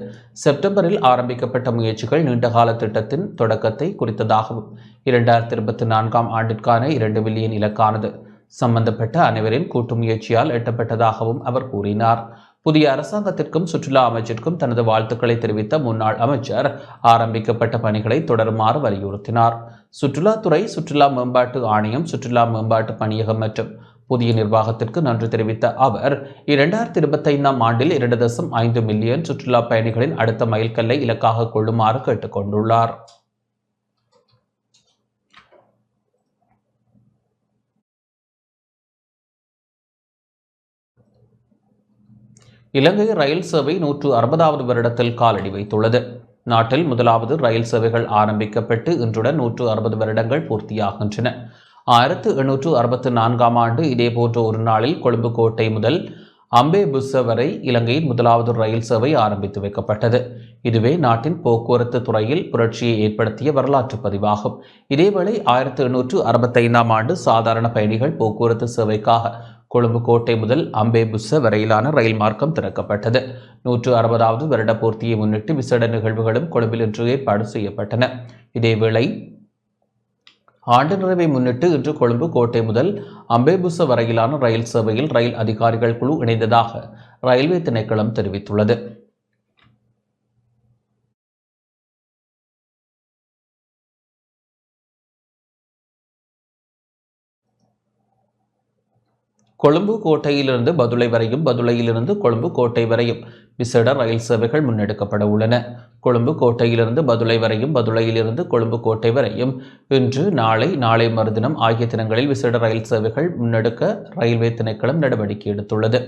செப்டம்பரில் ஆரம்பிக்கப்பட்ட முயற்சிகள் நீண்டகால திட்டத்தின் தொடக்கத்தை குறித்ததாகவும் 2024 ஆண்டிற்கான 2 மில்லியன் இலக்கானது சம்பந்தப்பட்ட அனைவரின் கூட்டு முயற்சியால் எட்டப்பட்டதாகவும் அவர் கூறினார். புதிய அரசாங்கத்திற்கும் சுற்றுலா அமைச்சிற்கும் தனது வாழ்த்துக்களை தெரிவித்த முன்னாள் அமைச்சர் ஆரம்பிக்கப்பட்ட பணிகளை தொடருமாறு வலியுறுத்தினார். சுற்றுலாத்துறை, சுற்றுலா மேம்பாட்டு ஆணையம், சுற்றுலா மேம்பாட்டு பணியகம் மற்றும் புதிய நிர்வாகத்திற்கு நன்றி தெரிவித்த அவர் 2025 ஆண்டில் 2.5 மில்லியன் சுற்றுலா பயணிகளின் அடுத்த மைல்கல்லை இலக்காக கொள்ளுமாறு கேட்டுக்கொண்டுள்ளார். இலங்கை ரயில் சேவை 160வது வருடத்தில் காலடி வைத்துள்ளது. நாட்டில் முதலாவது ரயில் சேவைகள் ஆரம்பிக்கப்பட்டு இன்றுடன் 160 வருடங்கள் பூர்த்தியாகின்றன. 1864 ஆண்டு இதேபோன்ற ஒரு நாளில் கொழும்பு கோட்டை முதல் அம்பேபுஸ்ஸ வரை இலங்கையின் முதலாவது ரயில் சேவை ஆரம்பித்து வைக்கப்பட்டது. இதுவே நாட்டின் போக்குவரத்து துறையில் புரட்சியை ஏற்படுத்திய வரலாற்று பதிவாகும். இதேவேளை 1865 ஆண்டு சாதாரண பயணிகள் போக்குவரத்து சேவைக்காக கொழும்பு கோட்டை முதல் அம்பேபுஸ்ஸ வரையிலான ரயில் மார்க்கம் திறக்கப்பட்டது. 160வது வருட பூர்த்தியை முன்னிட்டு விசேட நிகழ்வுகளும் கொழும்பில் இன்று ஏற்பாடு செய்யப்பட்டன. இதேவேளை ஆண்டு நிறைவை முன்னிட்டு இன்று கொழும்பு கோட்டை முதல் அம்பேபுஸ்ஸ வரையிலான ரயில் சேவையில் ரயில் அதிகாரிகள் குழு இணைந்ததாக ரயில்வே திணைக்களம் தெரிவித்துள்ளது. கொழும்பு கோட்டையிலிருந்து பதுளை வரையும், பதுளையிலிருந்து கொழும்பு கோட்டை வரையும் விசேட ரயில் சேவைகள் முன்னெடுக்கப்பட உள்ளன. கொழும்பு கோட்டையிலிருந்து பதுளை வரையும், பதுளையிலிருந்து கொழும்பு கோட்டை வரையும் இன்று, நாளை மறுதினம் ஆகிய தினங்களில் விசேட ரயில் சேவைகள் முன்னெடுக்க ரயில்வே திணைக்களம் நடவடிக்கை எடுத்துள்ளது.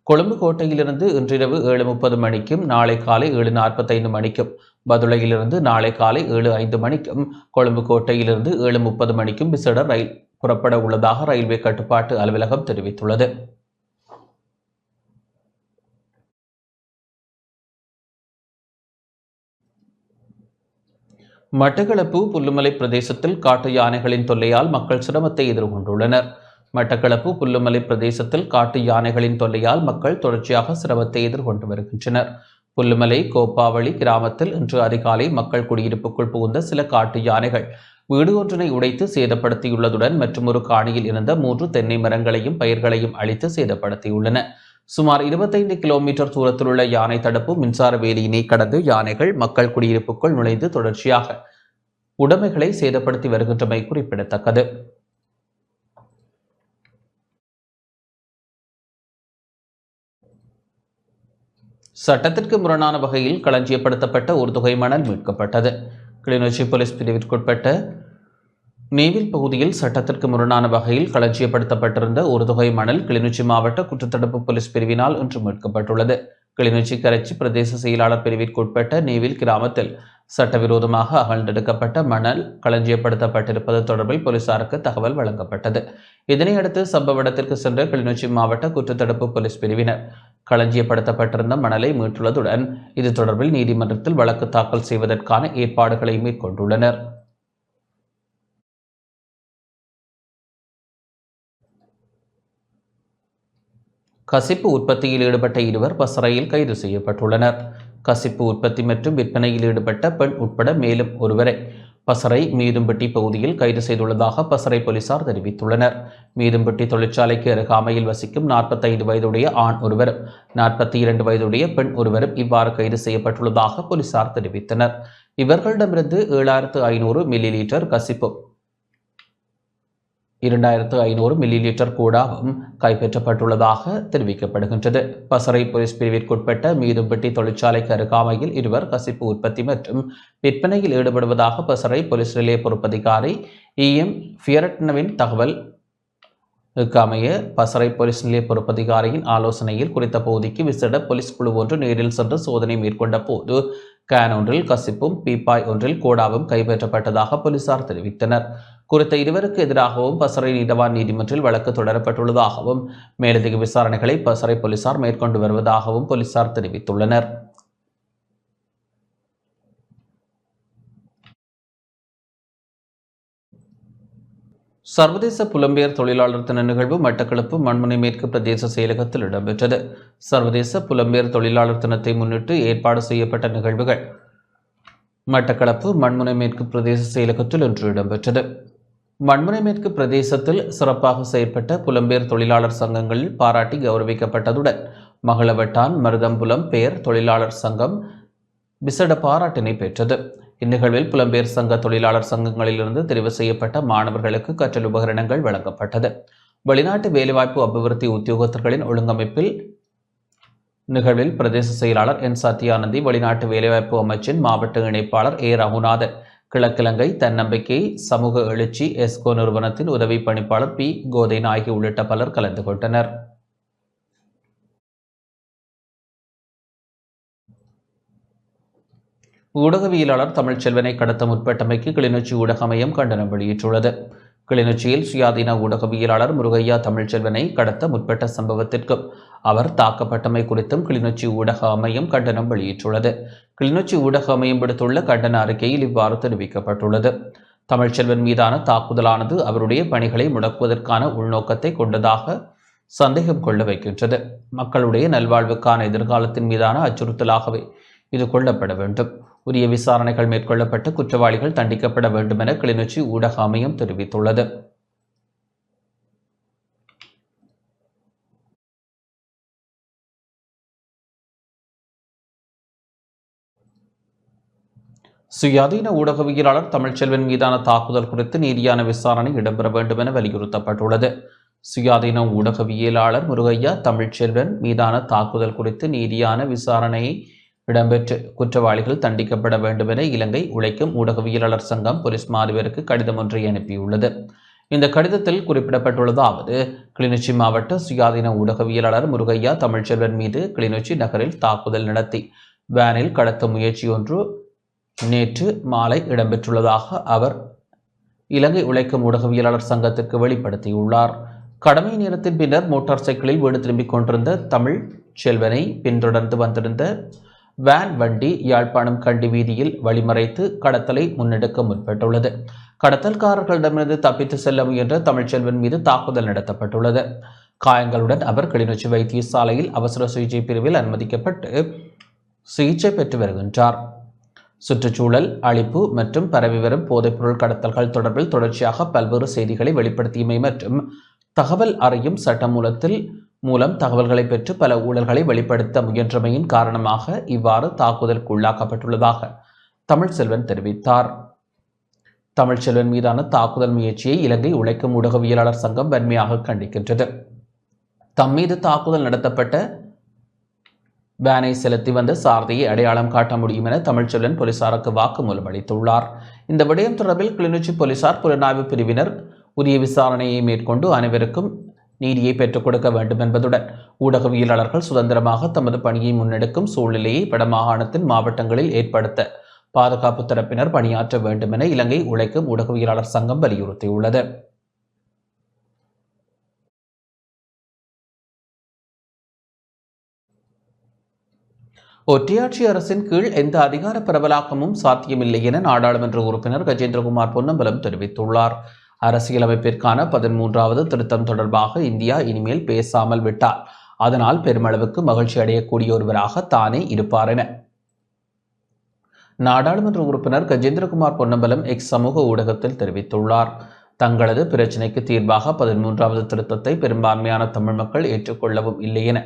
கொழும்பு கோட்டையிலிருந்து இன்றிரவு 7:30 மணிக்கும், நாளை காலை 7:45 மணிக்கும், பதுளையிலிருந்து நாளை காலை 7:05 மணிக்கும், கொழும்பு கோட்டையிலிருந்து 7:30 மணிக்கும் விசேட ரயில் புறப்பட உள்ளதாக ரயில்வே கட்டுப்பாட்டு அலுவலகம் தெரிவித்துள்ளது. மட்டக்களப்பு புல்லுமலை பிரதேசத்தில் காட்டு யானைகளின் தொல்லையால் மக்கள் சிரமத்தை எதிர்கொண்டுள்ளனர். மட்டக்களப்பு புல்லுமலை பிரதேசத்தில் காட்டு யானைகளின் தொல்லையால் மக்கள் தொடர்ச்சியாக சிரமத்தை எதிர்கொண்டு வருகின்றனர். புல்லுமலை கோப்பாவளி கிராமத்தில் இன்று அதிகாலை மக்கள் குடியிருப்புக்குள் புகுந்த சில காட்டு யானைகள் வீடு ஒன்றினை உடைத்து சேதப்படுத்தியுள்ளதுடன் மற்றும் ஒரு காணியில் இருந்த 3 தென்னை மரங்களையும் பயிர்களையும் அழித்து சேதப்படுத்தியுள்ளன. சுமார் 25 கிலோமீட்டர் தூரத்தில் உள்ள யானை தடுப்பு மின்சார வேலியினை கடந்து யானைகள் மக்கள் குடியிருப்புக்குள் நுழைந்து தொடர்ச்சியாக உடைமைகளை சேதப்படுத்தி வருகின்றமை குறிப்பிடத்தக்கது. சட்டத்திற்கு முரணான வகையில் களஞ்சியப்படுத்தப்பட்ட ஒரு தொகை மணல் மீட்கப்பட்டது. கிளிநொச்சி போலீஸ் பிரிவிற்குட்பட்ட நேவில் பகுதியில் சட்டத்திற்கு முரணான வகையில் களஞ்சியப்படுத்தப்பட்டிருந்த ஒரு தொகை மணல் கிளிநொச்சி மாவட்ட குற்றத்தடுப்பு போலீஸ் பிரிவினால் இன்று மீட்கப்பட்டுள்ளது. கிளிநொச்சி கரைச்சி பிரதேச செயலாளர் பிரிவிற்குட்பட்ட நேவில் கிராமத்தில் சட்டவிரோதமாக அகழ்ந்தெடுக்கப்பட்ட மணல் களஞ்சியப்படுத்தப்பட்டிருப்பது தொடர்பில் போலீசாருக்கு தகவல் வழங்கப்பட்டது. இதனையடுத்து சம்பவ இடத்திற்கு சென்ற கிளிநொச்சி மாவட்ட குற்றத்தடுப்பு போலீஸ் பிரிவினர் களஞ்சியப்படுத்தப்பட்டிருந்த மணலை மீட்டுள்ளதுடன் இது தொடர்பில் நீதிமன்றத்தில் வழக்கு தாக்கல் செய்வதற்கான ஏற்பாடுகளை மேற்கொண்டுள்ளனர். கசிப்பு உற்பத்தியில் ஈடுபட்ட 2 பசறையில் கைது செய்யப்பட்டுள்ளனர். கசிப்பு உற்பத்தி மற்றும் விற்பனையில் ஈடுபட்ட பெண் உட்பட மேலும் ஒருவரை பசறை மீதும்பட்டி பகுதியில் கைது செய்துள்ளதாக பசறை போலீசார் தெரிவித்துள்ளனர். மீதும்பட்டி தொழிற்சாலைக்கு அருகாமையில் வசிக்கும் 45 வயதுடைய ஆண் ஒருவரும் 42 வயதுடைய பெண் ஒருவரும் இவ்வாறு கைது செய்யப்பட்டுள்ளதாக போலீசார் தெரிவித்தனர். இவர்களிடமிருந்து 7500 மில்லி லீட்டர் கசிப்பும் 2500 மில்லி லிட்டர் கூடாவும் கைப்பற்றப்பட்டுள்ளதாக தெரிவிக்கப்படுகின்றது. பசறை போலீஸ் பிரிவிற்குட்பட்ட மீதும்பட்டி தொழிற்சாலைக்கு அருகாமையில் 2 கசிப்பு உற்பத்தி மற்றும் விற்பனையில் ஈடுபடுவதாக பசறை போலீஸ் நிலைய பொறுப்பதிகாரி EM ஃபியரட்னவின் தகவல் அமைய பசறை போலீஸ் நிலைய பொறுப்பதிகாரியின் ஆலோசனையில் குறித்த பகுதிக்கு விசேட போலீஸ் குழு ஒன்று நேரில் சென்று சோதனை மேற்கொண்ட போது கேன் ஒன்றில் கசிப்பும் பீப்பாய் ஒன்றில் கோடாவும் கைப்பற்றப்பட்டதாக போலீசார் தெரிவித்தனர். குறித்த 2 எதிராகவும் பசறை நீதவான் நீதிமன்றில் வழக்கு தொடரப்பட்டுள்ளதாகவும் மேலதிக விசாரணைகளை பசறை போலீசார் மேற்கொண்டு வருவதாகவும் போலீசார் தெரிவித்துள்ளனர். சர்வதேச புலம்பெயர் தொழிலாளர் தின நிகழ்வு மட்டக்களப்பு மண்முனை மேற்கு பிரதேச செயலகத்தில் இடம்பெற்றது. சர்வதேச புலம்பெயர் தொழிலாளர் தினத்தை முன்னிட்டு ஏற்பாடு செய்யப்பட்ட நிகழ்வுகள் மட்டக்களப்பு மண்முனை மேற்கு பிரதேச செயலகத்தில் இன்று இடம்பெற்றது. மண்முனை மேற்கு பிரதேசத்தில் சிறப்பாக செயற்பட்ட புலம்பெயர் தொழிலாளர் சங்கங்களில் பாராட்டி கௌரவிக்கப்பட்டதுடன் மகளவட்டான் மருதம்புலம் பெயர் தொழிலாளர் சங்கம் விசேட பாராட்டினை பெற்றது. இந்நிகழ்வில் புலம்பெயர் சங்க தொழிலாளர் சங்கங்களிலிருந்து தெரிவு செய்யப்பட்ட மாணவர்களுக்கு கற்றல் உபகரணங்கள் வழங்கப்பட்டது. வெளிநாட்டு வேலைவாய்ப்பு அபிவிருத்தி உத்தியோகத்தர்களின் ஒழுங்கமைப்பில் நிகழ்வில் பிரதேச செயலாளர் என் சத்யானந்தி, வெளிநாட்டு வேலைவாய்ப்பு அமைச்சின் மாவட்ட இணைப்பாளர் ஏ ரகுநாதன், கிழக்கிழங்கை தன்னம்பிக்கை சமூக எழுச்சி எஸ்கோ நிறுவனத்தின் உதவி பணிப்பாளர் பி கோதை நாயகி உள்ளிட்ட பலர் கலந்து கொண்டனர். ஊடகவியலாளர் தமிழ்ச்செல்வனை கடத்த முற்பட்டமைக்கு கிளிநொச்சி ஊடக மையம் கண்டனம் வெளியிட்டுள்ளது. கிளிநொச்சியில் சுயாதீன ஊடகவியலாளர் முருகையா தமிழ்ச்செல்வனை கடத்த முற்பட்ட சம்பவத்திற்கும் அவர் தாக்கப்பட்டமை குறித்தும் கிளிநொச்சி ஊடக அமையம் கண்டனம் வெளியிட்டுள்ளது. கிளிநொச்சி ஊடக அமையம் விடுத்துள்ள கண்டன அறிக்கையில் இவ்வாறு தெரிவிக்கப்பட்டுள்ளது. தமிழ்ச்செல்வன் மீதான தாக்குதலானது அவருடைய பணிகளை முடக்குவதற்கான உள்நோக்கத்தை கொண்டதாக சந்தேகம் கொள்ள வைக்கின்றது. மக்களுடைய நல்வாழ்வுக்கான எதிர்காலத்தின் மீதான அச்சுறுத்தலாகவே இது கொள்ளப்பட வேண்டும். உரிய விசாரணைகள் மேற்கொள்ளப்பட்டு குற்றவாளிகள் தண்டிக்கப்பட வேண்டும் என கிளிநொச்சி ஊடக அமையம் தெரிவித்துள்ளது. சுயாதீன ஊடகவியலாளர் தமிழ்ச்செல்வன் மீதான தாக்குதல் குறித்து நீதியான விசாரணை இடம்பெற வேண்டும் என வலியுறுத்தப்பட்டுள்ளது. சுயாதீன ஊடகவியலாளர் முருகையா தமிழ்ச்செல்வன் மீதான தாக்குதல் குறித்து நீதியான விசாரணையை இடம்பெற்று குற்றவாளிகள் தண்டிக்கப்பட வேண்டும் என இலங்கை உழைக்கும் ஊடகவியலாளர் சங்கம் போலீஸ் மாதிபருக்கு கடிதம் ஒன்றை அனுப்பியுள்ளது. இந்த கடிதத்தில் குறிப்பிடப்பட்டுள்ளதாவது: கிளிநொச்சி மாவட்ட சுயாதீன ஊடகவியலாளர் முருகையா தமிழ்ச்செல்வன் மீது கிளிநொச்சி நகரில் தாக்குதல் நடத்தி வேனில் கடத்த முயற்சி ஒன்று நேற்று மாலை இடம்பெற்றுள்ளதாக அவர் இலங்கை உழைக்கும் ஊடகவியலாளர் சங்கத்திற்கு வெளிப்படுத்தியுள்ளார். கடமை நேரத்தின் பின்னர் மோட்டார் சைக்கிளில் வீடு திரும்பிக் கொண்டிருந்த தமிழ் செல்வனை பின்தொடர்ந்து வந்திருந்த வேன் வண்டி யாழ்ப்பாணம் கண்டி வீதியில் வழிமறைத்து கடத்தலை முன்னெடுக்க முற்பட்டுள்ளது. கடத்தல்காரர்களிடமிருந்து தப்பித்து செல்ல முயன்ற தமிழ்ச்செல்வன் மீது தாக்குதல் நடத்தப்பட்டுள்ளது. காயங்களுடன் அவர் கிளிநொச்சி வைத்தியசாலையில் அவசர சிகிச்சை பிரிவில் அனுமதிக்கப்பட்டு சிகிச்சை பெற்று வருகின்றார். சுற்றுச்சூழல் அழிப்பு மற்றும் பரவி வரும் போதைப்பொருள் கடத்தல்கள் தொடர்பில் தொடர்ச்சியாக பல்வேறு செய்திகளை வெளிப்படுத்தியமை மற்றும் தகவல் அறியும் சட்டமூலத்தில் மூலம் தகவல்களை பெற்று பல ஊழல்களை வெளிப்படுத்த முயன்றமையின் காரணமாக இவ்வாறு தாக்குதலுக்கு உள்ளாக்கப்பட்டுள்ளதாக தமிழ்ச்செல்வன் தெரிவித்தார். தமிழ்ச்செல்வன் மீதான தாக்குதல் முயற்சியை இலங்கை உழைக்கும் ஊடகவியலாளர் சங்கம் வன்மையாக கண்டிக்கின்றது. தம் மீது தாக்குதல் நடத்தப்பட்ட வேனை செலுத்தி வந்த சாரதியை அடையாளம் காட்ட முடியும் என தமிழ்ச்செல்வன் போலீசாருக்கு வாக்குமூலம் அளித்துள்ளார். இந்த விடயம் தொடர்பில் கிளிநொச்சி போலீசார் புலனாய்வு பிரிவினர் உரிய விசாரணையை மேற்கொண்டு அனைவருக்கும் நீதியை பெற்றுக் கொடுக்க வேண்டும் என்பதுடன் ஊடகவியலாளர்கள் சுதந்திரமாக தமது பணியை முன்னெடுக்கும் சூழ்நிலையை வடமாகாணத்தின் மாவட்டங்களில் ஏற்படுத்த பாதுகாப்பு தரப்பினர் பணியாற்ற வேண்டும் என இலங்கை உழைக்கும் ஊடகவியலாளர் சங்கம் வலியுறுத்தியுள்ளது. ஒற்றையாட்சி அரசின் கீழ் எந்த அதிகார பரவலாக்கமும் சாத்தியமில்லை என நாடாளுமன்ற உறுப்பினர் கஜேந்திரகுமார் பொன்னம்பலம் தெரிவித்துள்ளார். அரசியலமைப்பிற்கான 13வது திருத்தம் தொடர்பாக இந்தியா இனிமேல் பேசாமல் விட்டால் அதனால் பெருமளவுக்கு மகிழ்ச்சி அடையக்கூடிய ஒருவராக தானே இருப்பார் என நாடாளுமன்ற உறுப்பினர் கஜேந்திரகுமார் பொன்னம்பலம் எக்ஸ் சமூக ஊடகத்தில் தெரிவித்துள்ளார். தங்களது பிரச்சினைக்கு தீர்வாக 13வது திருத்தத்தை பெரும்பான்மையான தமிழ் மக்கள் ஏற்றுக்கொள்ளவும் இல்லை என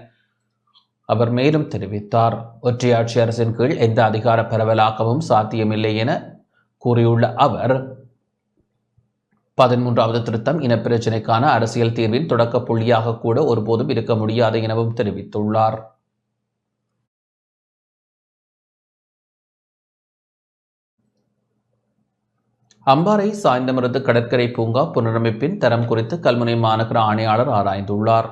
அவர் மேலும் தெரிவித்தார். ஒற்றையாட்சி அரசின் கீழ் எந்த அதிகார பரவலாக்கமும் சாத்தியமில்லை என கூறியுள்ள அவர் 13வது திருத்தம் இனப்பிரச்சினைக்கான அரசியல் தீர்வின் தொடக்க புள்ளியாக கூட ஒருபோதும் இருக்க முடியாது எனவும் தெரிவித்துள்ளார். அம்பாறை சாய்ந்தமருது கடற்கரை பூங்கா புனரமைப்பின் தரம் குறித்து கல்முனை மாநகர ஆணையாளர் ஆராய்ந்துள்ளார்.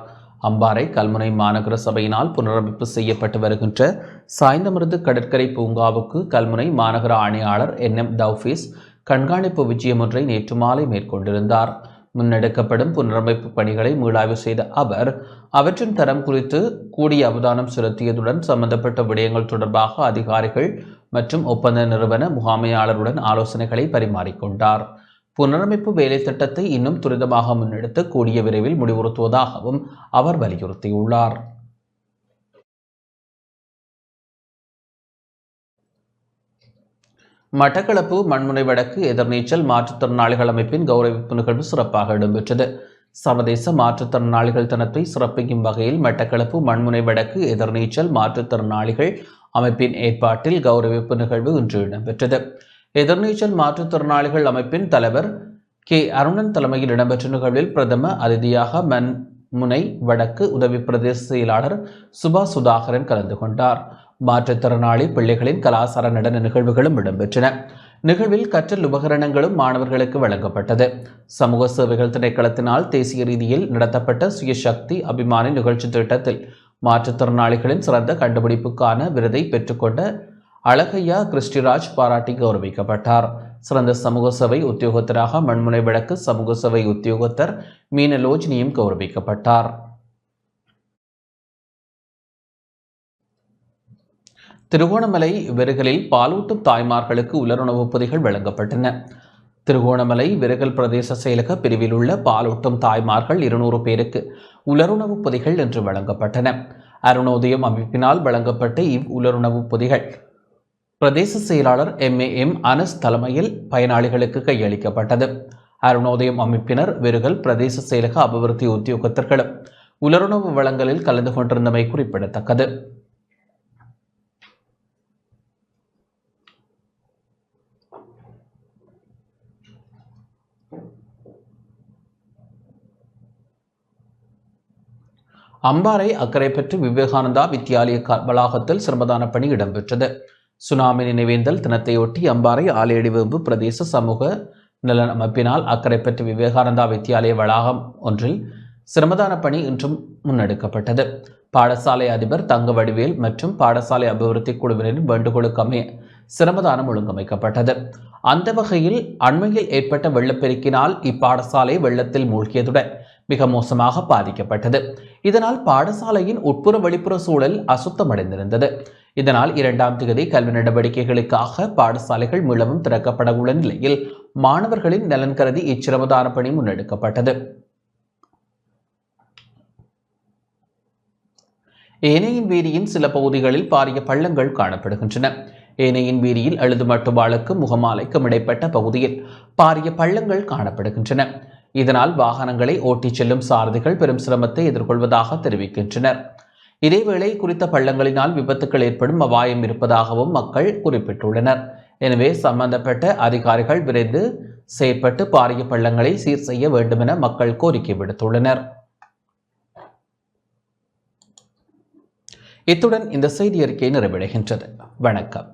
அம்பாறை கல்முனை மாநகர சபையினால் புனரமைப்பு செய்யப்பட்டு வருகின்ற சாய்ந்தமருது கடற்கரை பூங்காவுக்கு கல்முனை மாநகர ஆணையாளர் NM தௌஃபீஸ் கண்காணிப்பு விஜயம் ஒன்றை நேற்று மாலை மேற்கொண்டிருந்தார். முன்னெடுக்கப்படும் புனரமைப்பு பணிகளை மீளாய்வு செய்த அவர் அவற்றின் தரம் குறித்து கூடிய அவதானம் செலுத்தியதுடன் சம்பந்தப்பட்ட விடயங்கள் தொடர்பாக அதிகாரிகள் மற்றும் ஒப்பந்த நிறுவன முகாமையாளருடன் ஆலோசனைகளை பரிமாறிக்கொண்டார். புனரமைப்பு வேலை திட்டத்தை இன்னும் துரிதமாக முன்னெடுத்து கூடிய விரைவில் முடிவுறுத்துவதாகவும் அவர் வலியுறுத்தியுள்ளார். மட்டக்களப்பு மண்முனை வடக்கு எதிர்நீச்சல் மாற்றுத்திறனாளிகள் அமைப்பின் கௌரவிப்பு நிகழ்வு சிறப்பாக இடம்பெற்றது. சர்வதேச மாற்றுத்திறனாளிகள் தினத்தை சிறப்பிக்கும் வகையில் மட்டக்களப்பு மண்முனை வடக்கு எதிர்நீச்சல் மாற்றுத்திறனாளிகள் அமைப்பின் ஏற்பாட்டில் கௌரவிப்பு நிகழ்வு இன்று இடம்பெற்றது. எதிர்நீச்சல் மாற்றுத்திறனாளிகள் அமைப்பின் தலைவர் கே அருணன் தலைமையில் இடம்பெற்ற நிகழ்வில் பிரதம அதிதியாக மண்முனை வடக்கு உதவி பிரதேச செயலாளர் சுபா சுதாகரன் கலந்து கொண்டார். மாற்றுத்திறனாளி பிள்ளைகளின் கலாசார நடன நிகழ்வுகளும் இடம்பெற்றன. நிகழ்வில் கற்றல் உபகரணங்களும் மாணவர்களுக்கு வழங்கப்பட்டது. சமூக சேவைகள் திணைக்களத்தினால் தேசிய ரீதியில் நடத்தப்பட்ட சுயசக்தி அபிமானி நிகழ்ச்சி திட்டத்தில் மாற்றுத்திறனாளிகளின் சிறந்த கண்டுபிடிப்புக்கான விருதை பெற்றுக்கொண்ட அழகையா கிறிஸ்டிராஜ் பாராட்டி கௌரவிக்கப்பட்டார். சிறந்த சமூக சேவை உத்தியோகத்தராக மண்முனை வடக்கு சமூக சேவை உத்தியோகத்தர் மீனலோஜினியும் கௌரவிக்கப்பட்டார். திருகோணமலை விருகலில் பாலூட்டும் தாய்மார்களுக்கு உலருணவுப் பொதிகள் வழங்கப்பட்டன. திருகோணமலை விருகல் பிரதேச செயலக பிரிவில் உள்ள பாலூட்டும் தாய்மார்கள் 200 பேருக்கு உலருணவுப் பொதிகள் இன்று வழங்கப்பட்டன. அருணோதயம் அமைப்பினால் வழங்கப்பட்ட உலருணவுப் பொதிகள் பிரதேச செயலாளர் MAM அனஸ் தலைமையில் பயனாளிகளுக்கு கையளிக்கப்பட்டது. அருணோதயம் அமைப்பினர் விருகல் பிரதேச செயலக அபிவிருத்தி உத்தியோகத்தர்களும் உலருணவு வழங்கலில் கலந்து கொண்டிருந்தமை குறிப்பிடத்தக்கது. அம்பாறை அக்கரைப்பற்று விவேகானந்தா வித்தியாலய வளாகத்தில் சிரமதான பணி இடம்பெற்றது. சுனாமி நினைவேந்தல் தினத்தையொட்டி அம்பாறை ஆலையடிவேம்பு பிரதேச சமூக நலன் அமைப்பினால் அக்கரைப்பற்று விவேகானந்தா வித்தியாலய வளாகம் ஒன்றில் சிரமதான பணி இன்றும் முன்னெடுக்கப்பட்டது. பாடசாலை அதிபர் தங்க வடிவேல் மற்றும் பாடசாலை அபிவிருத்தி குழுவினரின் வேண்டுகோளுக்கு அமைய சிரமதானம் ஒழுங்கமைக்கப்பட்டது. அந்த வகையில் அண்மையில் ஏற்பட்ட வெள்ளப்பெருக்கினால் இப்பாடசாலை வெள்ளத்தில் மூழ்கியதுடன் மிக மோசமாக பாதிக்கப்பட்டது. இதனால் பாடசாலையின் உட்புற வெளிப்புற சூழல் அசுத்தமடைந்திருந்தது. இதனால் 2ஆம் தேதி கல்வி நடவடிக்கைகளுக்காக பாடசாலைகள் மீளவும் திறக்கப்பட உள்ள நிலையில் மாணவர்களின் நலன் கருதி இச்சிரமதான பணி முன்னெடுக்கப்பட்டது. ஏனையின் வீதியின் சில பகுதிகளில் பாரிய பள்ளங்கள் காணப்படுகின்றன. ஏனையின் வீதியில் எழுதுமட்டுவாளுக்கும் முகமாலைக்கும் இடைப்பட்ட பகுதியில் பாரிய பள்ளங்கள் காணப்படுகின்றன. இதனால் வாகனங்களை ஓட்டிச் செல்லும் சாரதிகள் பெரும் சிரமத்தை எதிர்கொள்வதாக தெரிவிக்கின்றனர். இதேவேளை குறித்த பள்ளங்களினால் விபத்துக்கள் ஏற்படும் அபாயம் இருப்பதாகவும் மக்கள் குறிப்பிட்டுள்ளனர். எனவே சம்பந்தப்பட்ட அதிகாரிகள் விரைந்து செயற்பட்டு பாரிய பள்ளங்களை சீர் செய்ய வேண்டும் என மக்கள் கோரிக்கை விடுத்துள்ளனர். இத்துடன் இந்த செய்தி அறிக்கை நிறைவடைகின்றது. வணக்கம்.